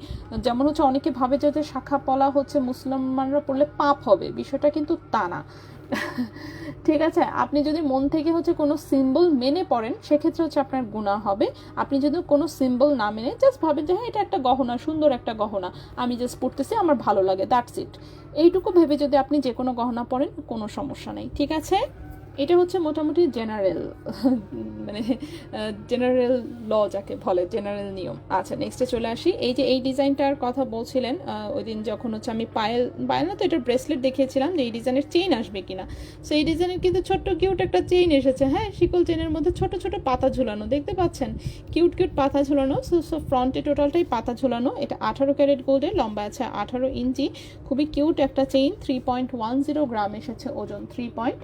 যেমন হচ্ছে অনেকে ভাবে যে শাখা পলা হচ্ছে মুসলমানরা পড়লে পাপ হবে, বিষয়টা কিন্তু তা না। ঠিক আছে, আপনি যদি মন থেকে হচ্ছে কোনো সিম্বল মেনে পড়েন সেক্ষেত্রে হচ্ছে আপনার গুনাহ হবে। আপনি যদি কোনো সিম্বল না মেনে জাস্ট ভাবেন যে হ্যাঁ এটা একটা গহনা, সুন্দর একটা গহনা, আমি জাস্ট পড়তেছি, আমার ভালো লাগে, দ্যাটস ইট, এইটুকু ভেবে যদি আপনি যে কোনো গহনা পরেন কোনো সমস্যা নেই। ঠিক আছে, এটা হচ্ছে মোটামুটি জেনারেল মানে জেনারেল ল যাকে বলে, জেনারেল নিয়ম। আচ্ছা নেক্সটে চলে আসি। এই যে এই ডিজাইনটার কথা বলছিলেন ওই দিন যখন হচ্ছে আমি পায়েল না তো এটার ব্রেসলেট দেখিয়েছিলাম যে এই ডিজাইনের চেইন আসবে কিনা। সো এই ডিজাইনের কিন্তু ছোট্ট কিউট একটা চেইন এসেছে, হ্যাঁ শিকল চেইনের মধ্যে ছোট ছোট পাতা ঝুলানো, দেখতে পাচ্ছেন কিউট কিউট পাতা ঝুলানো। সো ফ্রন্টে টোটালটাই পাতা ঝুলানো। এটা 18 ক্যারেট গোল্ডের, লম্বা আছে 18 ইঞ্চি, খুবই কিউট একটা চেইন। 3.10 গ্রাম এসেছে ওজন, 3.10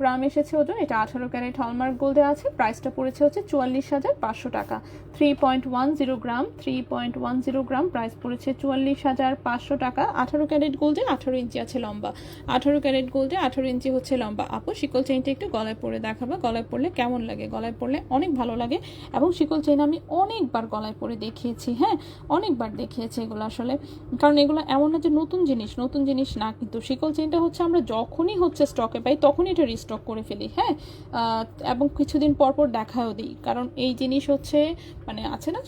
গ্রাম এসেছে ওজন। এটা 18 ক্যারেট হলমার্ক গোল্ডে আছে। প্রাইসটা পড়েছে হচ্ছে 44,500 টাকা। 3.10 গ্রাম, 3.10 গ্রাম, প্রাইস পড়েছে 44,500 টাকা। 18 ক্যারেট গোল্ডে, 18 ইঞ্চি আছে লম্বা, 18 ক্যারেট গোল্ডে 18 ইঞ্চি হচ্ছে লম্বা। আপু শিকল চেইনটা একটু গলায় পরে দেখাবা, গলায় পরলে কেমন লাগে? গলায় পরলে অনেক ভালো লাগে, এবং শিকল চেইন আমি অনেকবার গলায় পরে দেখিয়েছি, হ্যাঁ অনেকবার দেখিয়েছি এগুলো আসলে, কারণ এগুলো এমন না যে নতুন জিনিস না, কিন্তু শিকল চেইনটা হচ্ছে আমরা যখনই হচ্ছে স্টকে পাই তখনই এটা রিস্টক করে ফেলি, হ্যাঁ এবং কিছুদিন পর পর দেখাও দিই, কারণ এই জিনিস হচ্ছে মানে আছে না,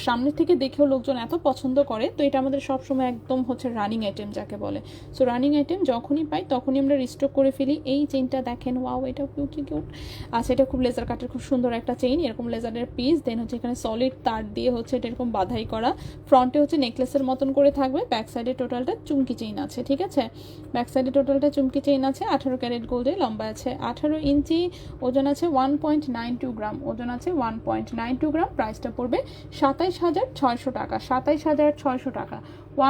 সামনে থেকে দেখেও লোকজন এত পছন্দ করে, তো এটা আমাদের সবসময় একদম হচ্ছে রানিং আইটেম যাকে বলে। সো রানিং আইটেম যখনই পাই তখনই আমরা রিস্টক করে ফেলি। এই চেইনটা দেখেন, ওয়াও এটা কিউট। আচ্ছা এটা খুব লেজার কাটের খুব সুন্দর একটা চেইন, এরকম লেজারের পিস, দেন হচ্ছে এখানে সলিড তার দিয়ে হচ্ছে এটা এরকম বাধাই করা, ফ্রন্টে হচ্ছে নেকলেসের মতন করে থাকবে, ব্যাক সাইডে টোটালটা চুমকি চেইন আছে, ঠিক আছে ব্যাক সাইডে টোটালটা চুমকি চেইন আছে। 18 ক্যারেট গোল্ডে, লম্বা আছে 18 ইঞ্চি, ওজন আছে 1.92 গ্রাম, ওজন আছে 1.92 গ্রাম। প্রাইসটা পড়বে 27,600 টাকা, 27,600 টাকা।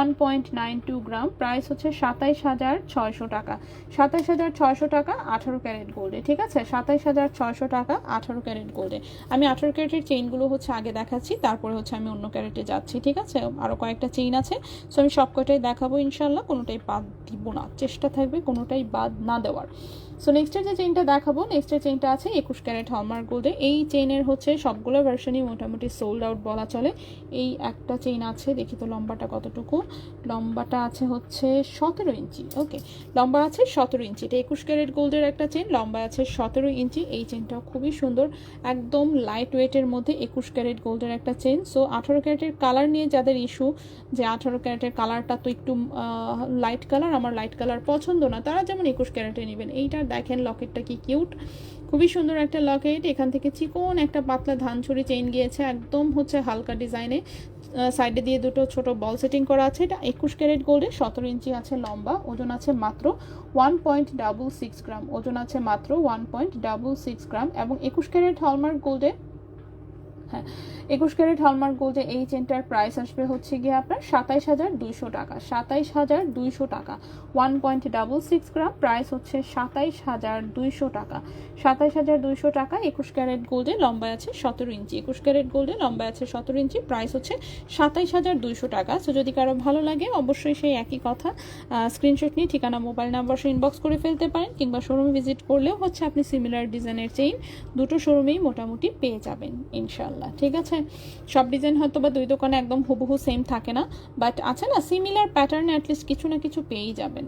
1.92 গ্রাম, প্রাইস হচ্ছে 27,600 টাকা, 27,600 টাকা 18 ক্যারেট গোল্ডে, ঠিক আছে 27,600 টাকা 18 ক্যারেট গোল্ডে। আমি 18 ক্যারেটের চেইনগুলো হচ্ছে আগে দেখাচ্ছি, তারপরে হচ্ছে আমি অন্য ক্যারেটে যাচ্ছি, ঠিক আছে আরও কয়েকটা চেইন আছে, সো আমি সব কয়টাই দেখাবো ইনশাল্লাহ, কোনোটাই বাদ দিব না, চেষ্টা থাকবে কোনোটাই বাদ না দেওয়ার। সো নেক্সটের যে চেইনটা দেখাবো, নেক্সটের চেইনটা আছে 21 ক্যারেট হলমার্ক গোল্ডে। এই চেইনের হচ্ছে সবগুলো ভার্সনই মোটামুটি সোল্ড আউট বলা চলে। এই একটা চেইন আছে, দেখি তো লম্বাটা কতটুকু, লম্বাটা আছে হচ্ছে 17 ইঞ্চি, ওকে লম্বা আছে 17 ইঞ্চি। এটা 21 ক্যারেট গোল্ডের একটা চেইন, লম্বা আছে 17 ইঞ্চি। এই চেইনটাও খুবই সুন্দর, একদম লাইট ওয়েটের মধ্যে 21 ক্যারেট গোল্ডের একটা চেইন। সো 18 ক্যারেটের কালার নিয়ে যাদের ইস্যু যে 18 ক্যারেটের কালারটা তো একটু লাইট কালার, আমার লাইট কালার পছন্দ না, তারা যেমন 21 ক্যারেটে নেবেন। এইটা দেখেন লকেটটা কি কিউট, খুবই সুন্দর একটা লকেট, এখান থেকে চিকন একটা পাতলা ধানছড়ি চেইন গিয়েছে, একদম হচ্ছে হালকা ডিজাইনে, সাইডে দিয়ে দুটো ছোট বল সেটিং করা আছে। এটা 21 ক্যারেট গোল্ডে, 17 ইঞ্চি আছে লম্বা, ওজন আছে মাত্র 1.66 গ্রাম, ওজন আছে মাত্র 1.66 গ্রাম। এবং 21 ক্যারেট হলমার্ক গোল্ডে, হ্যাঁ 21 ক্যারেট হলমার্ক গোল্ডে এই চেনটার প্রাইস আসবে হচ্ছে গিয়ে আপনার 27,200 টাকা, 27,200 টাকা। 1.66 গ্রাম, প্রাইস হচ্ছে 27,200 টাকা, 27,200 টাকা। 21 ক্যারেট গোল্ডে, লম্বা আছে 17 ইঞ্চি, 21 ক্যারেট গোল্ডে লম্বা আছে 17 ইঞ্চি, প্রাইস হচ্ছে 27,200 টাকা। সো যদি কারো ভালো লাগে অবশ্যই সেই একই কথা স্ক্রিনশট নিয়ে ঠিকানা মোবাইল নাম্বার ইনবক্স করে ফেলতে পারেন, কিংবা শোরুমে ভিজিট করলেও হচ্ছে আপনি সিমিলার ডিজাইনের চেইন দুটো শোরুমেই মোটামুটি পেয়ে যাবেন ইনশাল্লাহ, ঠিক আছে। সব ডিজাইন হয়তো বা দুই দোকানে একদম হুবহু সেম থাকে না, বাট আছে না সিমিলার প্যাটার্নে অ্যাটলিস্ট কিছু না কিছু পেয়েই যাবেন।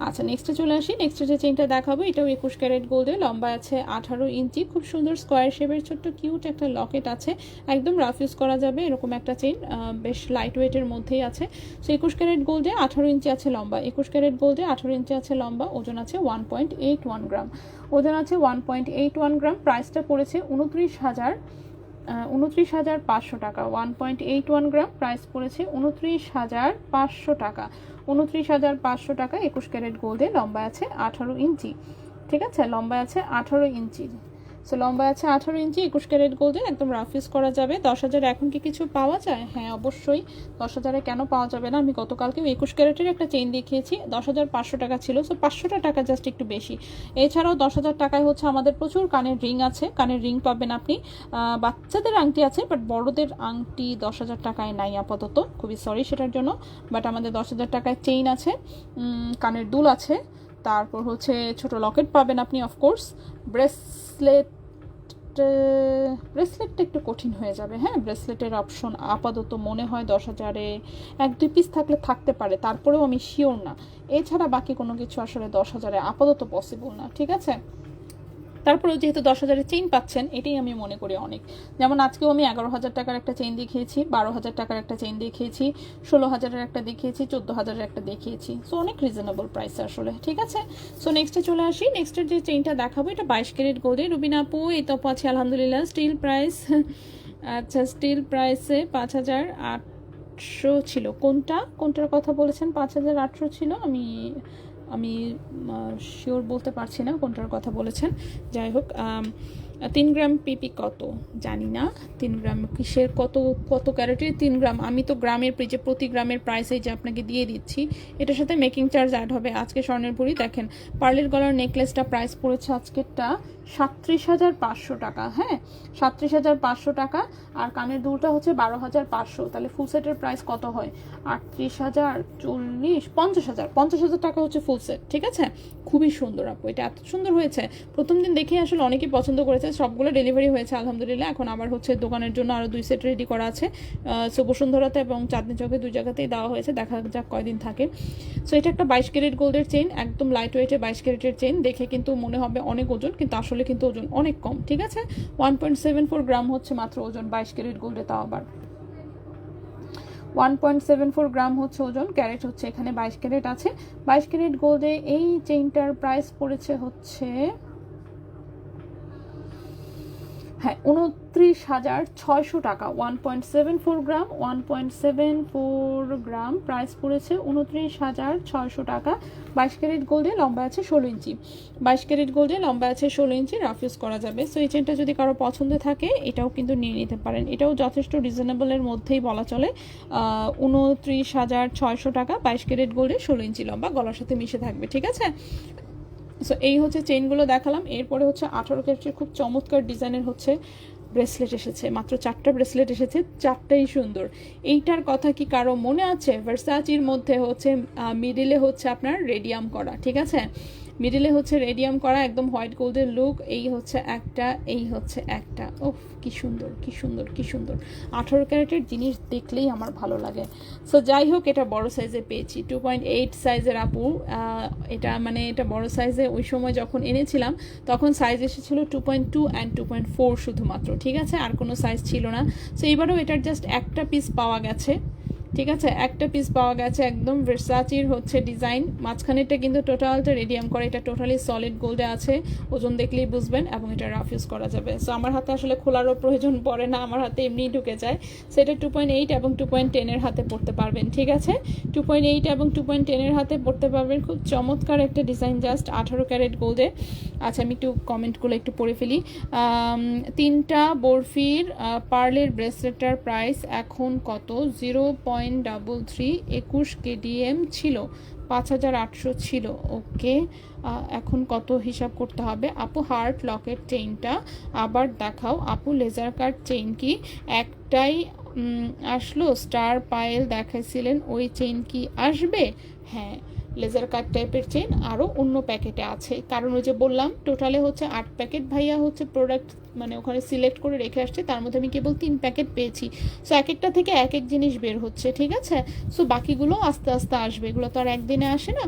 আচ্ছা নেক্সটে চলে আসি, নেক্সটে যে চেইনটা দেখাবো এটাও 21 ক্যারেট গোল্ডে, লম্বা আছে 18 ইঞ্চি, খুব সুন্দর স্কোয়ার শেপের ছোট্ট কিউট একটা লকেট আছে, একদম রাফ ইউজ করা যাবে এরকম একটা চেইন, বেশ লাইট ওয়েটের মধ্যেই আছে। সো 21 ক্যারেট গোল্ডে 18 ইঞ্চি আছে লম্বা, 21 ক্যারেট গোল্ডে 18 ইঞ্চি আছে লম্বা, ওজন আছে 1.81 গ্রাম, ওজন আছে 1.81 গ্রাম। প্রাইসটা পড়েছে 29,500 টাকা, 1.81 গ্রাম, প্রাইস পড়েছে 29,500 টাকা, 29,500 টাকা। 21 ক্যারেট গোল্ডে, লম্বা আছে 18 ইঞ্চি, ঠিক আছে লম্বা আছে 18 ইঞ্চি। সো লম্বা আছে 18 ইঞ্চি, 21 ক্যারেট গোল্ডে, একদম রাফ ইউজ করা যাবে। 10,000 এখন কি কিছু পাওয়া যায়? হ্যাঁ অবশ্যই, 10,000 কেন পাওয়া যাবে না। আমি গতকালকেও 21 ক্যারেটের একটা চেইন দেখিয়েছি, 10,500 টাকা ছিল, সো 500 টাকা জাস্ট একটু বেশি। এছাড়াও 10,000 টাকায় হচ্ছে আমাদের প্রচুর কানের রিং আছে, কানের রিং পাবেন আপনি, বাচ্চাদের আংটি আছে, বাট বড়দের আংটি 10,000 টাকায় নাই আপাতত, খুবই সরি সেটার জন্য। বাট আমাদের 10,000 টাকায় চেইন আছে, কানের দুল আছে, তারপর হচ্ছে ছোট লকেট পাবেন আপনি, অফকোর্স ব্রেসলেট ব্রেসলেটটা একটু কঠিন হয়ে যাবে। হ্যাঁ, ব্রেসলেটের অপশন আপাতত মনে হয় 10,000-এ 1-2 পিস থাকলে থাকতে পারে, তারপরেও আমি শিওর না। এছাড়া বাকি কোনো কিছু আসলে 10,000-এ আপাতত পসিবল না, ঠিক আছে। তারপরেও যেহেতু 10,000-এর চেইন পাচ্ছেন, এটাই আমি মনে করি অনেক। যেমন আজকেও আমি 11,000 টাকার একটা চেইন দেখিয়েছি, 12,000 টাকার একটা চেইন দেখিয়েছি, 16,000-এর একটা দেখিয়েছি, 14,000-এর একটা দেখিয়েছি। সো অনেক রিজনেবল প্রাইস আসলে, ঠিক আছে। সো নেক্সটে চলে আসি। নেক্সটের যে চেইনটা দেখাবো এটা 22 ক্যারেট গোল্ডে। রুবিনা আপু এই তো আছে আলহামদুলিল্লাহ। স্টিল প্রাইস আচ্ছা, স্টিল প্রাইসে 5,800 ছিল। কোনটার কথা বলেছেন? 5,800 ছিল। আমি শিওর বলতে পারছি না কোনটার কথা বলেছেন। যাই হোক, 3 গ্রাম পিপি কত জানি না। 3 গ্রাম কিসের কত ক্যারেটের 3 গ্রাম? আমি তো গ্রামের যে প্রতি গ্রামের প্রাইসে যে আপনাকে দিয়ে দিচ্ছি, এটার সাথে মেকিং চার্জ অ্যাড হবে। আজকে স্বর্ণের ভরি দেখেন, পার্লের গলার নেকলেসটা প্রাইস পড়েছে আজকেরটা 37,500 টাকা। হ্যাঁ, 37,500 টাকা। আর কানের দুলটা হচ্ছে 12,500। তাহলে ফুল সেটের প্রাইস কত হয়? 38,000, 40, 50,000 টাকা হচ্ছে ফুল সেট, ঠিক আছে। খুবই সুন্দর আপু, এটা এত সুন্দর হয়েছে। প্রথম দিন দেখে আসলে অনেকেই পছন্দ করেছে, সবগুলো ডেলিভারি হয়েছে আলহামদুলিল্লাহ। এখন আবার হচ্ছে দোকানের জন্য আরও 2 সেট রেডি করা আছে। সো বসুন্ধরাতে এবং চাঁদনি চকে 2 জায়গাতেই দেওয়া হয়েছে, দেখা যাক কয়দিন থাকে। সো এটা একটা 22 ক্যারেট গোল্ডের চেইন, একদম লাইট ওয়েটের 22 ক্যারেটের চেইন। দেখে কিন্তু মনে হবে অনেক ওজন, কিন্তু আসলে কিন্তু ওজন অনেক কম, ঠিক আছে। 1.74 গ্রাম হচ্ছে মাত্র ওজন 22 ক্যারেট গোল্ডে, তাও আবার 1.74 গ্রাম হচ্ছে ওজন। ক্যারেট হচ্ছে এখানে 22 ক্যারেট আছে। 22 ক্যারেট গোল্ডে এই চেইনটার প্রাইস পড়েছে হচ্ছে 29,600 টাকা। 1.74 গ্রাম, 1.74 গ্রাম প্রাইস পড়েছে 29,600 টাকা। 22 ক্যারেট গোল্ডে লম্বা আছে 16 ইঞ্চি। 22 ক্যারেট গোল্ডে লম্বা আছে 16 ইঞ্চি, রাফ ইউজ করা যাবে। সো এই চেনটা যদি কারো পছন্দ থাকে এটাও কিন্তু নিয়ে নিতে পারেন। এটাও যথেষ্ট রিজনেবলের মধ্যেই বলা চলে। 29,600 টাকা, 22 ক্যারেট গোল্ডে 16 ইঞ্চি লম্বা, গলার সাথে মিশে থাকবে, ঠিক আছে। সো এই হচ্ছে চেইনগুলো দেখালাম। এরপরে হচ্ছে 18 ক্যারেটের খুব চমৎকার ডিজাইনের হচ্ছে ব্রেসলেট এসেছে। মাত্র 4টা ব্রেসলেট এসেছে, 4টাই সুন্দর। এইটার কথা কি কারো মনে আছে? ভার্সাচির মধ্যে হচ্ছে মিডিলে হচ্ছে আপনার রেডিয়াম করা, ঠিক আছে। মিডিলে হচ্ছে রেডিয়াম করা, একদম হোয়াইট গোল্ডের লুক। এই হচ্ছে একটা, এই হচ্ছে একটা। ওফ, কি সুন্দর, কি সুন্দর, কি সুন্দর। 18 ক্যারেটের জিনিস দেখলেই আমার ভালো লাগে। সো যাই হোক, এটা বড় সাইজে পেয়েছি, 2.8 সাইজের আপু। এটা বড় সাইজে ওই সময় যখন এনেছিলাম তখন সাইজ এসেছিল 2.2 অ্যান্ড 2.4 শুধুমাত্র, ঠিক আছে। আর কোনো সাইজ ছিল না। সো এবারেও এটার জাস্ট একটা পিস পাওয়া গেছে, ঠিক আছে। একটা পিস পাওয়া গেছে, একদম ভার্সাচির হচ্ছে ডিজাইন। মাঝখানেরটা কিন্তু টোটালটা রেডিয়াম করে, এটা টোটালি সলিড গোল্ডে আছে। ওজন দেখলেই বুঝবেন, এবং এটা রাফ ইউজ করা যাবে। সো আমার হাতে আসলে খোলারও প্রয়োজন পড়ে না, আমার হাতে এমনিই ঢুকে যায়। সো এটা 2.8 এবং 2.10 হাতে পড়তে পারবেন, ঠিক আছে। 2.8 এবং 2.10 হাতে পড়তে পারবেন। খুব চমৎকার একটা ডিজাইন, জাস্ট 18 ক্যারেট গোল্ডে। আচ্ছা, আমি একটু কমেন্টগুলো একটু পড়ে ফেলি। 3টা বরফির পার্লের ব্রেসলেটটার প্রাইস এখন কত? 0.33, 21 কেডিএম ছিল, 5,800 ছিল। ওকে, এখন কত হিসাব করতে হবে? আপু হার্ট লকেট চেইনটা আবার দেখাও। আপু লেজার কাট চেইন কি একটাই আসলো? স্টার পায়েল দেখাইছিলেন, ওই চেইন কি আসবে? হ্যাঁ, লেজার কাট টাইপের চেইন আরও অন্য প্যাকেটে আছে। কারণ ওই যে বললাম টোটালে হচ্ছে 8 প্যাকেট ভাইয়া হচ্ছে প্রোডাক্ট মানে ওখানে সিলেক্ট করে রেখে আসছে, তার মধ্যে আমি কেবল 3 প্যাকেট পেয়েছি। সো এক একটা থেকে এক এক জিনিস বের হচ্ছে, ঠিক আছে। সো বাকিগুলো আস্তে আস্তে আসবে, এগুলো তো আর একদিনে আসে না,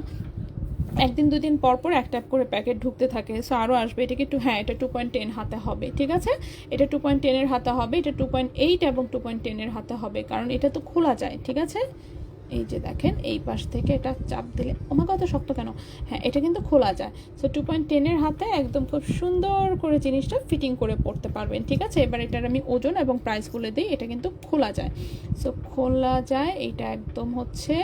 1 দিন 2 দিন পর পর একটা করে প্যাকেট ঢুকতে থাকে। সো আরও আসবে। এটাকে একটু, হ্যাঁ, এটা 2.10 হাতে হবে, ঠিক আছে। এটা 2.10 হাতে হবে, এটা 2.8 এবং 2.10 হাতে হবে, কারণ এটা তো খোলা যায়, ঠিক আছে। এই যে দেখেন, এই পাশ থেকে এটা চাপ দিলে, আমার কথা শক্ত কেন, হ্যাঁ, এটা কিন্তু খোলা যায়। সো 2.10 হাতে একদম খুব সুন্দর করে জিনিসটা ফিটিং করে পড়তে পারবেন, ঠিক আছে। এবার এটার আমি ওজন এবং প্রাইস বলে দিই। এটা কিন্তু খোলা যায়, সো খোলা যায়। এটা একদম হচ্ছে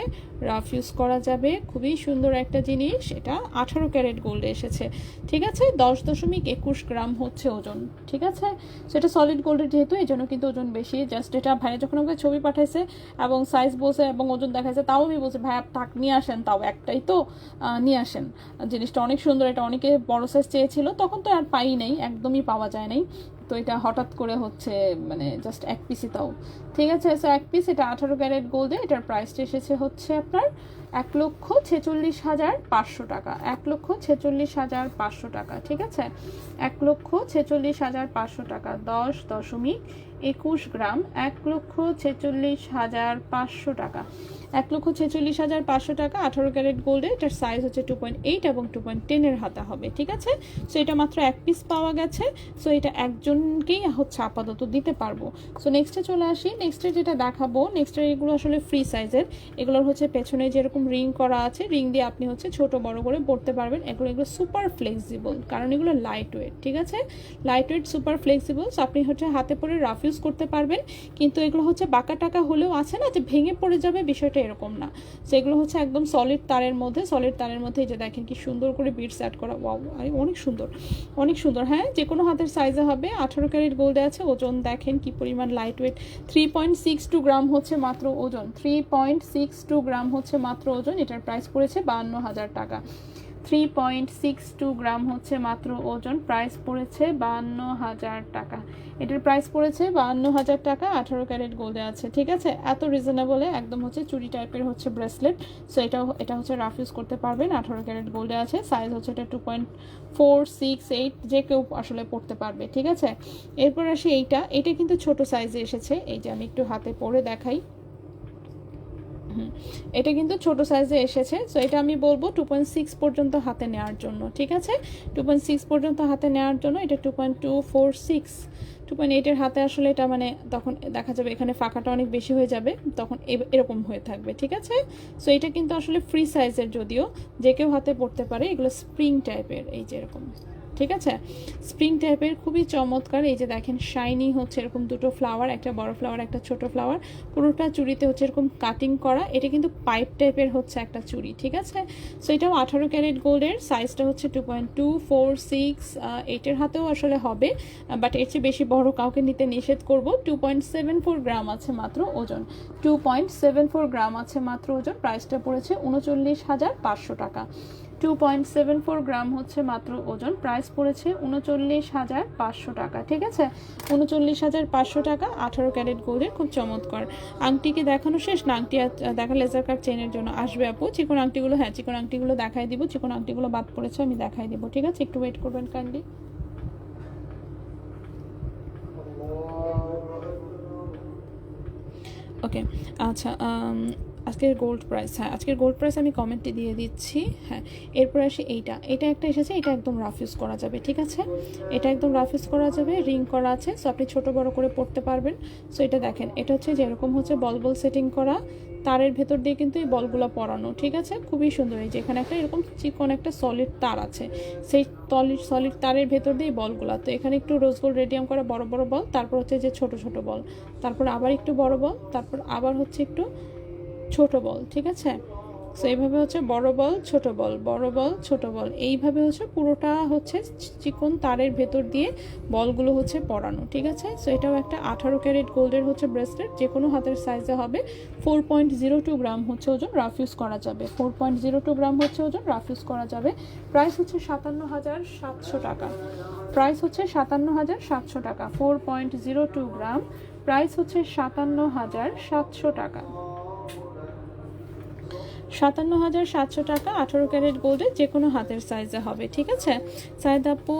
রাফ ইউজ করা যাবে, খুবই সুন্দর একটা জিনিস। এটা 18 ক্যারেট গোল্ডে এসেছে, ঠিক আছে। 10.21 গ্রাম হচ্ছে ওজন, ঠিক আছে। সো এটা সলিড গোল্ডের যেহেতু, এই জন্য কিন্তু ওজন বেশি। জাস্ট এটা ভাইয়া যখন আমাকে ছবি পাঠাইছে এবং সাইজ বলছে এবং ওজন দেখাইছে, তাও আমি বলছি ভাইয়া থাক, নিয়ে আসেন, তাও একটাই তো, নিয়ে আসেন। জিনিসটা অনেক সুন্দর। এটা অনেকে বড় সাইজ চেয়েছিল, তখন তো আর পাই নাই, একদমই পাওয়া যায় নাই। তো এটা হঠাৎ করে হচ্ছে মানে জাস্ট এক পিসই তাও, ঠিক আছে। সো এক পিস, এটা 18 ক্যারেট গোল্ডে, এটার প্রাইসটা এসেছে হচ্ছে আপনার 1,46,500 টাকা, 1,46,500 টাকা, ঠিক আছে, 1,46,500 টাকা, 10.21 গ্রাম, 1,46,500 টাকা, 1,46,500 টাকা, 18 ক্যারেট গোল্ডে, এটার সাইজ হচ্ছে 2.8 এবং 2.10 এর হাতা হবে, ঠিক আছে। সো এটা মাত্র এক পিস পাওয়া গেছে, সো এটা একজনকেই হচ্ছে আপাতত দিতে পারবো। সো নেক্সটে চলে আসি, নেক্সটে যেটা দেখাবো, নেক্সটের এগুলো আসলে ফ্রি সাইজের, এগুলোর হচ্ছে পেছনে যেরকম রিং করা আছে, রিং দিয়ে আপনি হচ্ছে ছোট বড় করে পরতে পারবেন। এগুলো সুপার ফ্লেক্সিবল, কারণ এগুলো লাইট ওয়েট, ঠিক আছে, light weight super flexible. So আপনি হচ্ছে হাতে পরে রাফ ইউজ করতে পারবেন, কিন্তু এগুলো হচ্ছে বাঁকা টাকা হলেও আছে না যে ভেঙে পড়ে যাবে, বিষয়টা এরকম না। সো এগুলো হচ্ছে একদম সলিড তারের মধ্যে, সলিড তারের মধ্যে, এই যে দেখেন কি সুন্দর করে বিটস অ্যাড করা, ওয়াও, অনেক সুন্দর, অনেক সুন্দর। হ্যাঁ, যে কোনো হাতের সাইজে হবে, 18 ক্যারেট গোল্ডে আছে। ওজন দেখেন কি পরিমাণ লাইট ওয়েট, 3.62 গ্রাম হচ্ছে মাত্র ওজন, 3.62 গ্রাম হচ্ছে মাত্র ওজন। এটার প্রাইস পড়েছে 52,000 টাকা, 3.62 গ্রাম হচ্ছে মাত্র ওজন, প্রাইস পড়েছে 52,000 টাকা। এটার প্রাইস পড়েছে 52,000 টাকা, 18 ক্যারেট গোল্ডে আছে, ঠিক আছে। এত রিজনেবলে একদম হচ্ছে চুড়ি টাইপের হচ্ছে ব্রেসলেট। সো এটা হচ্ছে রাফ ইউজ করতে পারবেন, 18 ক্যারেট গোল্ডে আছে। সাইজ হচ্ছে এটা 2.468, যে কেউ আসলে পড়তে পারবে, ঠিক আছে। এরপর আসি এইটা কিন্তু ছোট সাইজে এসেছে, এই যে আমি একটু হাতে পরে দেখাই, এটা কিন্তু ছোট সাইজে এসেছে। সো এটা আমি বলবো 2.6 পর্যন্ত হাতে নেওয়ার জন্য, ঠিক আছে, 2.6 পর্যন্ত হাতে নেওয়ার জন্য। এটা 2.246, 2.8 এর হাতে আসলে এটা মানে তখন দেখা যাবে এখানে ফাঁকাটা অনেক বেশি হয়ে যাবে, তখন এরকম হয়ে থাকবে, ঠিক আছে। সো এটা কিন্তু আসলে ফ্রি সাইজের, যদিও যে কেউ হাতে পড়তে পারে। এগুলো স্প্রিং টাইপের, এই যে এরকম, ঠিক আছে, স্প্রিং টাইপের, খুবই চমৎকার। এই যে দেখেন শাইনি হচ্ছে এরকম দুটো ফ্লাওয়ার, একটা বড় ফ্লাওয়ার একটা ছোট ফ্লাওয়ার, পুরোটা চুড়িতে হচ্ছে এরকম কাটিং করা। এটা কিন্তু পাইপ টাইপের হচ্ছে একটা চুড়ি, ঠিক আছে। সো এটাও 18 ক্যারেট গোল্ডের, সাইজটা হচ্ছে 2.246, এটার হাতেও আসলে হবে, বাট এর চেয়ে বেশি বড় কাউকে নিতে নিষেধ করব। 2.74 গ্রাম আছে মাত্র ওজন, 2.74 গ্রাম আছে মাত্র ওজন। প্রাইসটা পড়েছে 39,500 টাকা, 2.74 গ্রাম হচ্ছে মাত্র ওজন। প্রাইস পড়েছে 39,500 টাকা, ঠিক আছে, 39,500 টাকা, 18 ক্যারেট গোল্ডের, খুব চমৎকার। আংটি কি দেখানো শেষ না? আংটি দেখা লেজার কাট চেনের জন্য আসবে আপু। চিকন আংটিগুলো, হ্যাঁ চিকন আংটিগুলো দেখাই দিব, চিকন আংটিগুলো বাদ পড়েছে, আমি দেখাই দিব, ঠিক আছে, একটু ওয়েট করবেন কাইন্ডলি। ওকে, আচ্ছা, আজকের গোল্ড প্রাইস, হ্যাঁ আজকের গোল্ড প্রাইস আমি কমেন্টে দিয়ে দিচ্ছি। হ্যাঁ, এরপর আসি এটা একটা এসেছে, এটা একদম রাফ ইউজ করা যাবে, ঠিক আছে, এটা একদম রাফ ইউজ করা যাবে, রিং করা আছে। সো আপনি ছোট বড় করে পড়তে পারবেন। সো এটা দেখেন, এটা হচ্ছে যেরকম হচ্ছে বল সেটিং করা, তারের ভেতর দিয়ে কিন্তু এই বলগুলো পরানো, ঠিক আছে, খুবই সুন্দর। এই যে এখানে একটা এরকম চিকন একটা সলিড তার আছে, সেই সলিড তারের ভেতর দিয়ে বলগুলো। তো এখানে একটু রোজ গোল্ড রেডিয়াম করা বড় বড় বল, তারপর হচ্ছে যে ছোট ছোট বল, তারপর আবার একটু বড় বল, তারপর আবার হচ্ছে একটু ছোট বল, ঠিক আছে। সো এইভাবে হচ্ছে বড় বল ছোট বল, বড় বল ছোট বল, এইভাবে হচ্ছে পুরোটা হচ্ছে চিকন তারের ভেতর দিয়ে বলগুলো হচ্ছে পরানো, ঠিক আছে। সো এটাও একটা 18 ক্যারেট গোল্ডের হচ্ছে ব্রেসলেট, যে কোনো হাতের সাইজে হবে। 4.02 গ্রাম হচ্ছে ওজন, রাফ ইউজ করা যাবে, 4.02 গ্রাম হচ্ছে ওজন, রাফ ইউজ করা যাবে। প্রাইস হচ্ছে 57,700 টাকা, প্রাইস হচ্ছে 57,700 টাকা, 4.02 গ্রাম, প্রাইস হচ্ছে 57,700 টাকা, 57,700 টাকা, 18 ক্যারেট গোল্ডে, যে কোনো হাতের সাইজে হবে, ঠিক আছে। সাইদ আপু,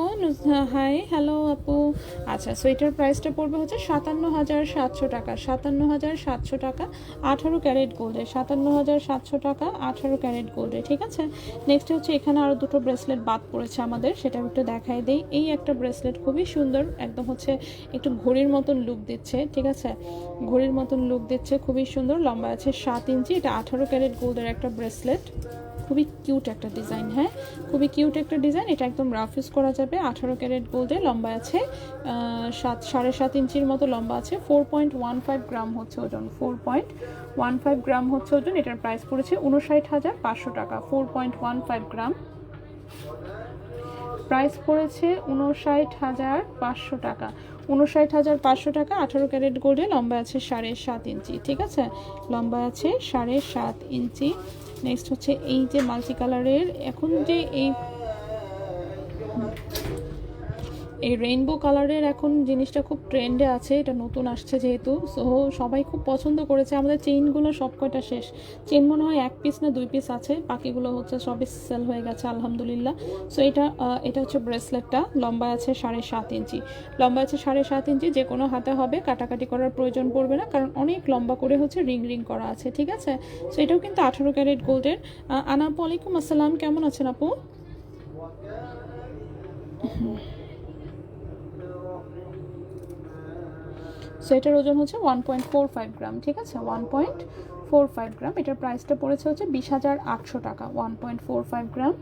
হাই, হ্যালো আপু। আচ্ছা, সো এটার প্রাইসটা পড়বে হচ্ছে 57,700 টাকা, 57,700 টাকা, 18 ক্যারেট গোল্ডে, 57,700 টাকা, 18 ক্যারেট গোল্ডে, ঠিক আছে। নেক্সট হচ্ছে এখানে আরও দুটো ব্রেসলেট বাদ পড়েছে আমাদের, সেটা একটু দেখাই দিই। এই একটা ব্রেসলেট খুবই সুন্দর, একদম হচ্ছে একটু ঘড়ির মতন লুক দিচ্ছে, ঠিক আছে, ঘড়ির মতন লুক দিচ্ছে, খুবই সুন্দর, লম্বা আছে 7 ইঞ্চি। এটা 18 ক্যারেট গোল্ডের একটা ব্রেসলেট, খুবই কিউট একটা ডিজাইন, হ্যাঁ খুবই কিউট একটা ডিজাইন। এটা একদম রাফ ইউজ করা যাবে, 18 ক্যারেট গোল্ডে, লম্বা আছে 7.5 ইঞ্চির মতো লম্বা আছে, 4.15 গ্রাম হচ্ছে ওজন, 4.15 গ্রাম হচ্ছে ওজন। এটার প্রাইস পড়েছে 59,500 টাকা, 4.15 গ্রাম, প্রাইস পড়েছে 59,500 টাকা, 59,500 টাকা, 18 ক্যারেট গোল্ডে, লম্বা আছে 7.5 ইঞ্চি, ঠিক আছে, লম্বা আছে 7.5 ইঞ্চি। নেক্সট হচ্ছে এই যে মাল্টি কালারের, এখন যে এই রেইনবো কালারের এখন জিনিসটা খুব ট্রেন্ডে আছে, এটা নতুন আসছে যেহেতু, সো সবাই খুব পছন্দ করেছে। আমাদের চেইনগুলো সব কয়টা শেষ, চেইন মনে হয় 1 পিস না 2 পিস আছে, বাকিগুলো হচ্ছে সবই সেল হয়ে গেছে আলহামদুলিল্লাহ। সো এটা হচ্ছে ব্রেসলেটটা, লম্বা আছে 7.5 ইঞ্চি, লম্বা আছে 7.5 ইঞ্চি, যে কোনো হাতে হবে, কাটাকাটি করার প্রয়োজন পড়বে না, কারণ অনেক লম্বা করে হচ্ছে রিং রিং করা আছে, ঠিক আছে। সো এটাও কিন্তু 18 ক্যারেট গোল্ডের। আনাপু আলাইকুম আসসালাম, কেমন আছেন আপু? সো এটার ওজন হচ্ছে 1.45 গ্রাম, ঠিক আছে, 1.45 গ্রাম। এটার প্রাইসটা পড়েছে হচ্ছে 20,800 টাকা। 1.45 গ্রাম,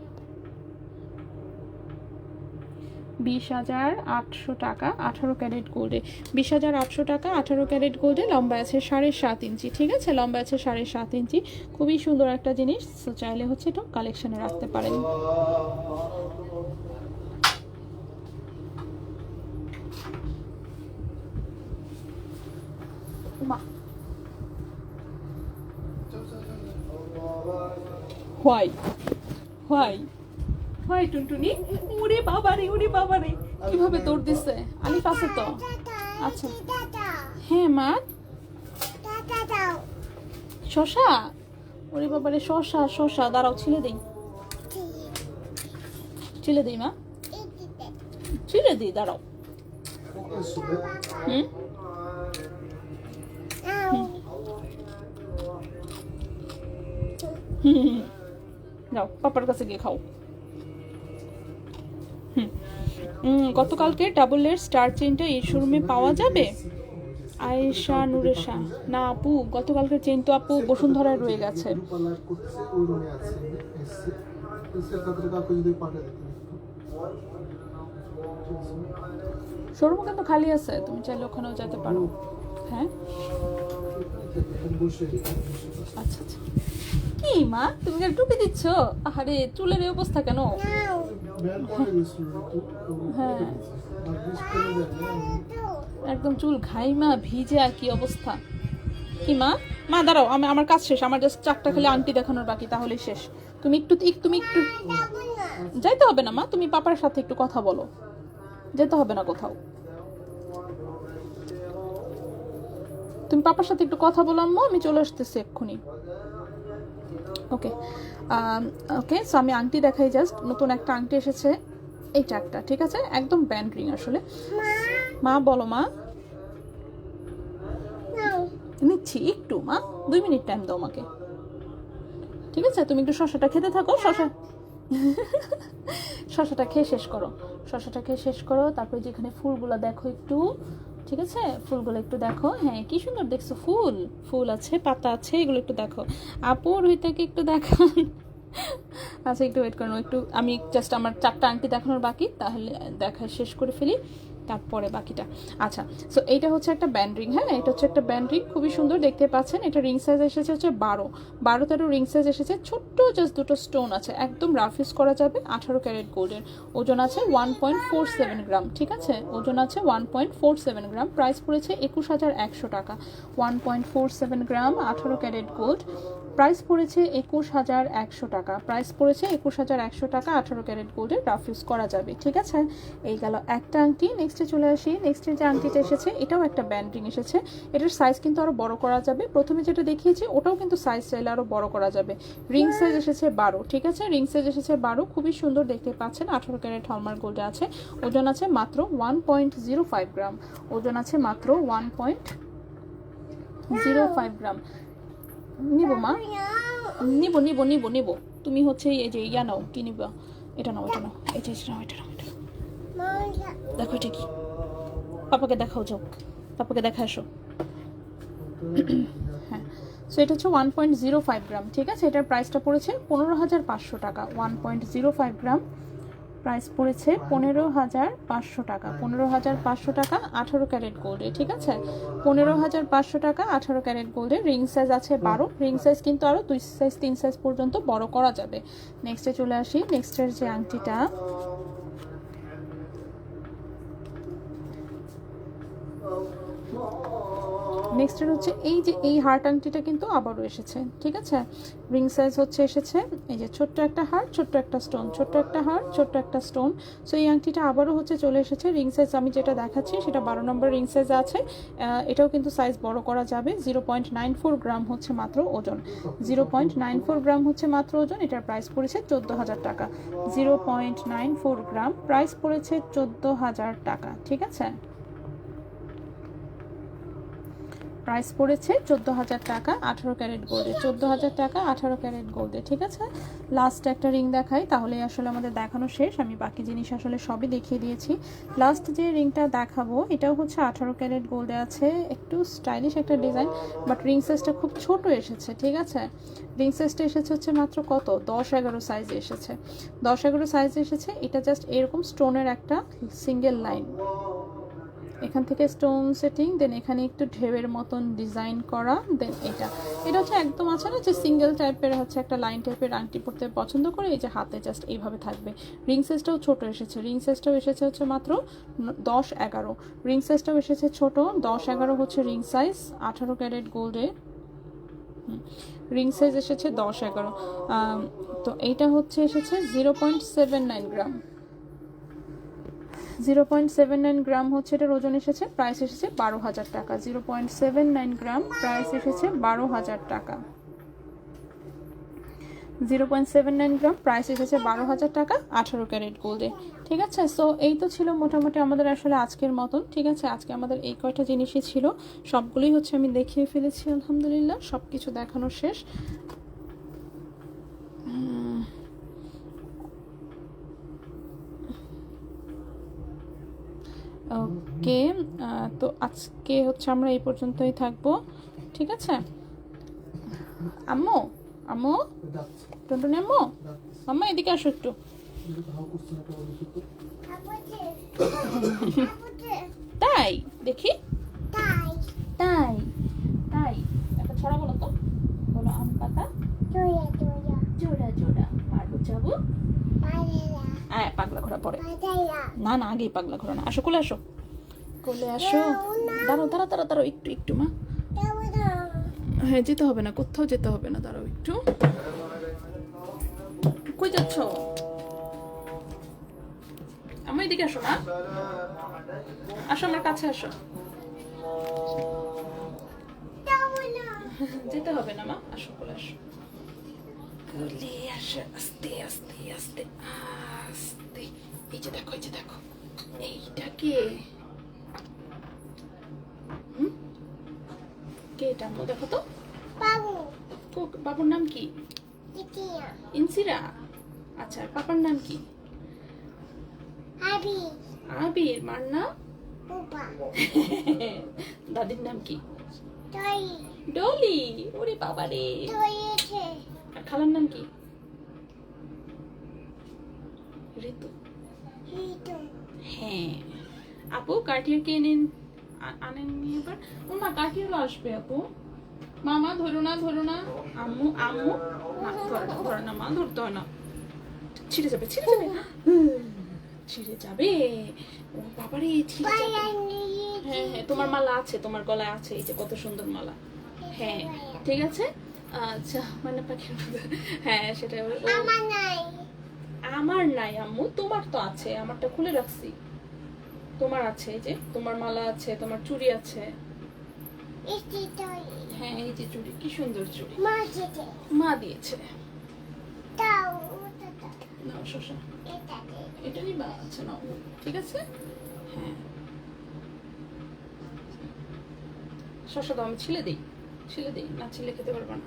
20,800 টাকা, 18 ক্যারেট গোল্ডে। 20,800 টাকা, 18 ক্যারেট গোল্ডে, লম্বা আছে 7.5 ইঞ্চি, ঠিক আছে, লম্বা আছে 7.5 ইঞ্চি। খুবই সুন্দর একটা জিনিস, সো চাইলে হচ্ছে এটা কালেকশনে রাখতে পারেন। হোয়াই হোয়াই হোয়াই টুনটুনি, ওরে বাবারে, ওরে বাবারে, কিভাবে দৌড় দিচ্ছে। আলিফ আছে তো? আচ্ছা, হ্যাঁ মা, শশা, ওরে বাবারে, শশা শশা, দাঁড়াও ছিলে দেই, ছিলে দেই মা, ছিলে দিই, দাঁড়াও। হুম, যাও পাপার কাছে গিয়ে খাও। গতকালকে ডাবল এর স্টার চেইনটা এই শোরুমে পাওয়া যাবে? আয়েশা নুরেশা, না আপু, গতকালকের চেইন তো আপু বসুন্ধরায় রয়ে গেছে। শোরুম কিন্তু খালি আছে, তুমি চাইলে ওখানেও যেতে পারো। হ্যাঁ, আচ্ছা আচ্ছা। কি মা, তুমি কেন টুপি দিচ্ছ? আরে চুলের এই অবস্থা কেন? হ্যাঁ, একদম চুল ঘাইমা ভিজে, আর কি অবস্থা। কি মা, মা দাঁড়াও, আমার কাজ শেষ, আমার জাস্ট চারটা খালি আন্টি দেখানোর বাকি, তাহলেই শেষ। তুমি একটু যাইতে হবে না মা, তুমি পাপার সাথে একটু কথা বলো, যেতে হবে না কোথাও। তুমি পাপার সাথে একটু কথা বলো আম্মু, আমি চলে আসতেছি এক্ষুনি। ওকে ওকে, সো আমি আংটি দেখাই জাস্ট, নতুন একটা আংটি এসেছে, এইটা একটা, ঠিক আছে, একদম ব্যান্ড রিং আসলে। মা বলো মা, নিচ্ছি একটু মা, 2 মিনিট টাইম দাও আমাকে, ঠিক আছে। তুমি একটু শশাটা খেতে থাকো, শশাটা খেয়ে শেষ করো, শশাটা খেয়ে শেষ করো, তারপরে যেখানে ফুলগুলো দেখো একটু, ঠিক আছে, ফুলগুলো একটু দেখো। হ্যাঁ, কি সুন্দর দেখছো, ফুল ফুল আছে, পাতা আছে, এগুলো একটু দেখো। আপু রোহিতাকে একটু দেখো। আচ্ছা একটু ওয়েট করুন, একটু আমি জাস্ট আমার 4টা আংটি দেখানোর বাকি, তাহলে দেখা শেষ করে ফেলি, তারপরে বাকিটা। আচ্ছা, সো এইটা হচ্ছে একটা ব্যান্ড রিং, হ্যাঁ, এটা হচ্ছে একটা ব্যান্ড রিং, খুবই সুন্দর দেখতে পাচ্ছেন। এটা রিং সাইজ এসেছে হচ্ছে 12-13 রিং সাইজ এসেছে, ছোট্ট জাস্ট 2টো স্টোন আছে, একদম রাফ ইউজ করা যাবে। 18 ক্যারেট গোল্ডের, ওজন আছে 1.47 গ্রাম, ঠিক আছে, ওজন আছে 1.47 গ্রাম। প্রাইস পড়েছে 21,100 টাকা। 1.47 গ্রাম, 18 ক্যারেট গোল্ড, প্রাইস পড়েছে 21,100 টাকা। প্রাইস পড়েছে 21,100 টাকা, 18 ক্যারেট গোল্ডের, রাফ ইউজ করা যাবে, ঠিক আছে। এই গেল একটা আংটি। নেক্সটে চলে আসি, নেক্সটে যে আংটিটা এসেছে এটাও একটা ব্যান্ড রিং এসেছে, এটার সাইজ কিন্তু আরও বড় করা যাবে। প্রথমে যেটা দেখিয়েছি ওটাও কিন্তু সাইজ চাইলে আরও বড় করা যাবে। রিং সাইজ এসেছে 12, ঠিক আছে, রিং সাইজ এসেছে 12, খুবই সুন্দর দেখতে পাচ্ছেন। 18 ক্যারেট হলমার্ক গোল্ডে আছে, ওজন আছে মাত্র 1.05 গ্রাম, ওজন আছে মাত্র 1.05 গ্রাম। নিবো মা, নিবো, তুমি হচ্ছে এই যে ইয়া নাও, কি নিবা, এটা নাও, এটা নাও, এটা নাও, এটা নাও, দেখো এটা কি, পাপাকে দেখাও, যাও পাপাকে দেখা আসো। হ্যাঁ, সো এটা হচ্ছে 1.05 গ্রাম, ঠিক আছে। এটার প্রাইসটা পড়েছে 15,500 টাকা। 1.05 গ্রাম, প্রাইস পড়েছে 15,500 টাকা। 15,500 টাকা, 18 ক্যারেট গোল্ডে, ঠিক আছে, 15,500 টাকা, 18 ক্যারেট গোল্ডে। রিং সাইজ আছে 12, রিং সাইজ কিন্তু আরও 2 সাইজ 3 সাইজ পর্যন্ত বড় করা যাবে। নেক্সটে চলে আসি, নেক্সটের যে আংটিটা, নেক্সটের হচ্ছে এই যে এই হার্ট আংটিটা কিন্তু আবারও এসেছে, ঠিক আছে। রিং সাইজ হচ্ছে এসেছে এই যে ছোট্ট একটা হার্ট, ছোট্ট একটা স্টোন, ছোট্ট একটা হার্ট, ছোট্ট একটা স্টোন। সো এই আংটিটা আবারও হচ্ছে চলে এসেছে। রিং সাইজ আমি যেটা দেখাচ্ছি সেটা 12 নম্বর রিং সাইজ আছে। এটাও কিন্তু সাইজ বড় করা যাবে। 0.94 গ্রাম হচ্ছে মাত্র ওজন, 0.94 গ্রাম হচ্ছে মাত্র ওজন। এটার প্রাইস পড়েছে 14,000 টাকা। 0.94 গ্রাম, প্রাইস পড়েছে 14,000 টাকা, ঠিক আছে। প্রাইস পড়েছে 14,000 টাকা 18 ক্যারেট গোল্ডে, 14,000 টাকা 18 ক্যারেট গোল্ডে, ঠিক আছে। লাস্ট একটা রিং দেখাই, তাহলে আসলে আমাদের দেখানো শেষ। আমি বাকি জিনিস আসলে সবই দেখিয়ে দিয়েছি। লাস্ট যে রিংটা দেখাবো এটাও হচ্ছে 18 ক্যারেট গোল্ডে আছে, একটু স্টাইলিশ একটা ডিজাইন, বাট রিং সাইজটা খুব ছোট এসেছে, ঠিক আছে। রিং সাইজটা এসেছে হচ্ছে মাত্র কত 10-11 সাইজে এসেছে, 10-11 সাইজে এসেছে। এটা জাস্ট এরকম স্টোনের একটা সিঙ্গেল লাইন, এখান থেকে স্টোন সেটিং, দেন এখানে একটু ঢেউয়ের মতন ডিজাইন করা, দেন এটা হচ্ছে একদম আছে না যে সিঙ্গেল টাইপের হচ্ছে একটা লাইন টাইপের আংটি পরতে পছন্দ করে, এই যে হাতে জাস্ট এইভাবে থাকবে। রিং সাইজটাও ছোট এসেছে, রিং সাইজটাও এসেছে হচ্ছে মাত্র 10-11, রিং সাইজটাও এসেছে ছোট, 10-11 হচ্ছে রিং সাইজ 18 ক্যারেট গোল্ডে। রিং সাইজ এসেছে 10-11। তো এইটা হচ্ছে এসেছে 0.79 গ্রাম, 0.79 গ্রাম হচ্ছে এটার ওজন এসেছে। প্রাইস এসেছে 12,000 টাকা। 0.79 গ্রাম, প্রাইস এসেছে 12,000 টাকা। 0.79 গ্রাম, প্রাইস এসেছে 12,000 টাকা 18 ক্যারেট গোল্ডে, ঠিক আছে। সো এই তো ছিল মোটামুটি আমাদের আসলে আজকের মতন, ঠিক আছে। আজকে আমাদের এই কয়টা জিনিসই ছিল, সবগুলোই হচ্ছে আমি দেখিয়ে ফেলেছি আলহামদুলিল্লাহ, সব কিছু দেখানো শেষ। ওকে, তো আজকে হচ্ছে আমরা এই পর্যন্তই থাকবো, ঠিক আছে। আম্মু আম্মু টুনটুনি আম্মু, আম্মা এদিকে আসো একটু। তাই দেখি, তাই তাই তাই একটা ছড়া বলো তো, বলো আম পাতা জোড়া জোড়া মারবো যাবো, পাগলা ঘোড়া পরে না না, আগেই পাগলা ঘোড়া না। আসো কোলে আসো, কোলে আসো। দাঁড়াও দাঁড়াও দাঁড়াও দাঁড়াও একটু একটু মা, হ্যাঁ যেতে হবে না, কোথাও যেতে হবে না, দাঁড়াও একটু। কই যাচ্ছ? আমার এদিকে আসো মা, আসো আমার কাছে আসো। যেতে হবে না মা, আসো কোলে আসো, কোলে আসো, আস্তে আস্তে আস্তে আস্তে। এই যে দেখো, এই যে দেখো, এইটা কে? কে এটা? দেখো তো বাবু, বাবুর নাম কি? ইনসিরা। আচ্ছা, পাপার নাম কি? আবির। আবির। মার নাম? দাদির নাম কি? ডলি। ওরে বাবা রে। আর খালার নাম কি? ঋতু। হ্যাঁ। আপু কার্টিয়ার কে আনেননি এবার? ও মা কার্টিয়ার আসবে আপু। মামা ধরো না, ধরো না। আম্মু আম্মু না, ধরো না মা, ধরতে হয় না, ছিঁড়ে যাবে, ছিঁড়ে যাবে, ছিঁড়ে যাবে। ও বাবারে, ছিঁড়ে যাবে। হ্যাঁ হ্যাঁ, তোমার মালা আছে, তোমার গলায় আছে, এই যে কত সুন্দর মালা। হ্যাঁ ঠিক আছে। আচ্ছা, মানে পাখির হ্যাঁ সেটা আমার নাই আম্মু, তোমার তো আছে, আমারটা খুলে রাখছি। তোমার আছে, এই যে তোমার মালা আছে, তোমার চুড়ি আছে। হ্যাঁ এই যে চুড়ি, কি সুন্দর চুড়ি, মা দিয়েছে। নাও শশা, এটা নিবা? আচ্ছা নাও, ঠিক আছে। হ্যাঁ শশা দাও, আমি ছিলে দিই, ছিলে দিই, না ছিলে খেতে পারবো না।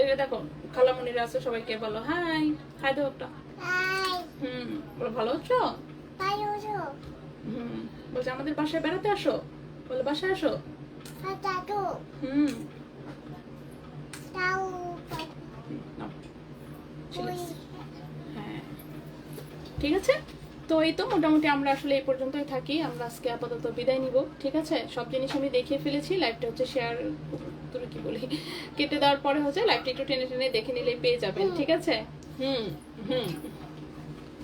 এই যে দেখো খালামণিরা আছে, সবাইকে বলো হাই, হাই দাও একটা। বলো ভালো আছো? বলছে আমাদের বাসায় বেড়াতে আসো, বলে বাসায় আসো। হ্যাঁ ঠিক আছে। তো এই তো মোটামুটি আমরা আসলে এই পর্যন্তই থাকি, আমরা আজকে আপাতত বিদায় নিব, ঠিক আছে। সব জিনিস আমি দেখিয়ে ফেলেছি, লাইভটা হচ্ছে শেয়ার কি বলি কেটে দেওয়ার পরে হচ্ছে লাইভটা একটু টেনে টেনে দেখে নিলেই পেয়ে যাবেন, ঠিক আছে।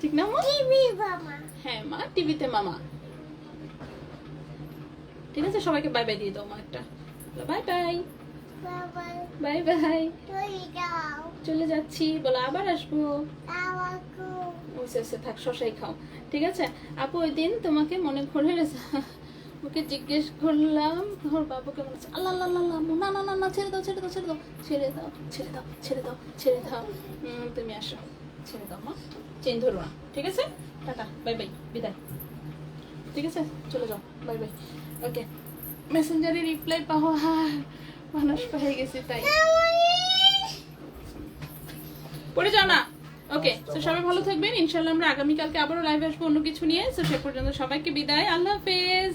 ঠিক না মা? হ্যাঁ মা, টিভিতে মামা, ঠিক আছে, সবাইকে বাই বাই দিয়ে দাও মা একটা। Bye bye, Bye bye bye, bye. চলে যাচ্ছি বলো, আবার আসবো। Tawaku. ওসে থাক, শশাই খাও, ঠিক আছে। আপু ওই দিন তোমাকে মনে করে ওকে জিজ্ঞেস করলাম ওর বাবুকে মনে হচ্ছে, আল্লাহ আল্লাহ আল্লাহ, না না না না, ছেড়ে দাও ছেড়ে দাও ছেড়ে দাও ছেড়ে দাও ছেড়ে দাও ছেড়ে দাও ছেড়ে দাও। তুমি আসো, ছেড়ে দাও মা, চেন ধরো না, ঠিক আছে। টাটা, বাই বাই, বিদায়, ঠিক আছে, চলে যাও, বাই বাই। ওকে, মেসেঞ্জারে রিপ্লাই পাওয়া মানুষ পেয়ে গেছি তাই পড়ে যাও না। ওকে, তো সবাই ভালো থাকবেন, ইনশাআল্লাহ আমরা আগামীকালকে আবারও লাইভে আসবো অন্য কিছু নিয়ে। তো সে পর্যন্ত সবাইকে বিদায়, আল্লাহ হাফেজ।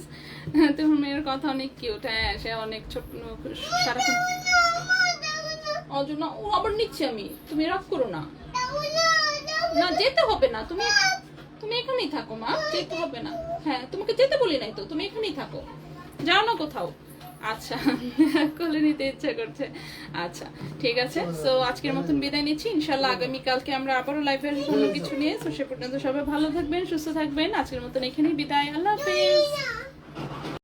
তোমার মেয়ের কথা অনেক কিউট, হ্যাঁ সে অনেক ছোট, সারাক্ষণ অজনা ও আবার নিচ্ছি আমি, তুমি রাগ করো না। না যেতে হবে না, তুমি তুমি এখানেই থাকো মা, যেতে হবে না। হ্যাঁ তোমাকে যেতে বলি নাই তো, তুমি এখানেই থাকো, যাও না কোথাও। আচ্ছা, কোলে নিতে ইচ্ছা করছে। আচ্ছা ঠিক আছে, সো আজকের মতন বিদায় নিচ্ছি, ইনশাআল্লাহ আগামীকালকে আমরা আবারও লাইভে আসবো অন্য কিছু নিয়ে। তো সে পর্যন্ত সবাই ভালো থাকবেন, সুস্থ থাকবেন, আজকের মতন এখানেই বিদায়, আল্লাহ হাফেজ।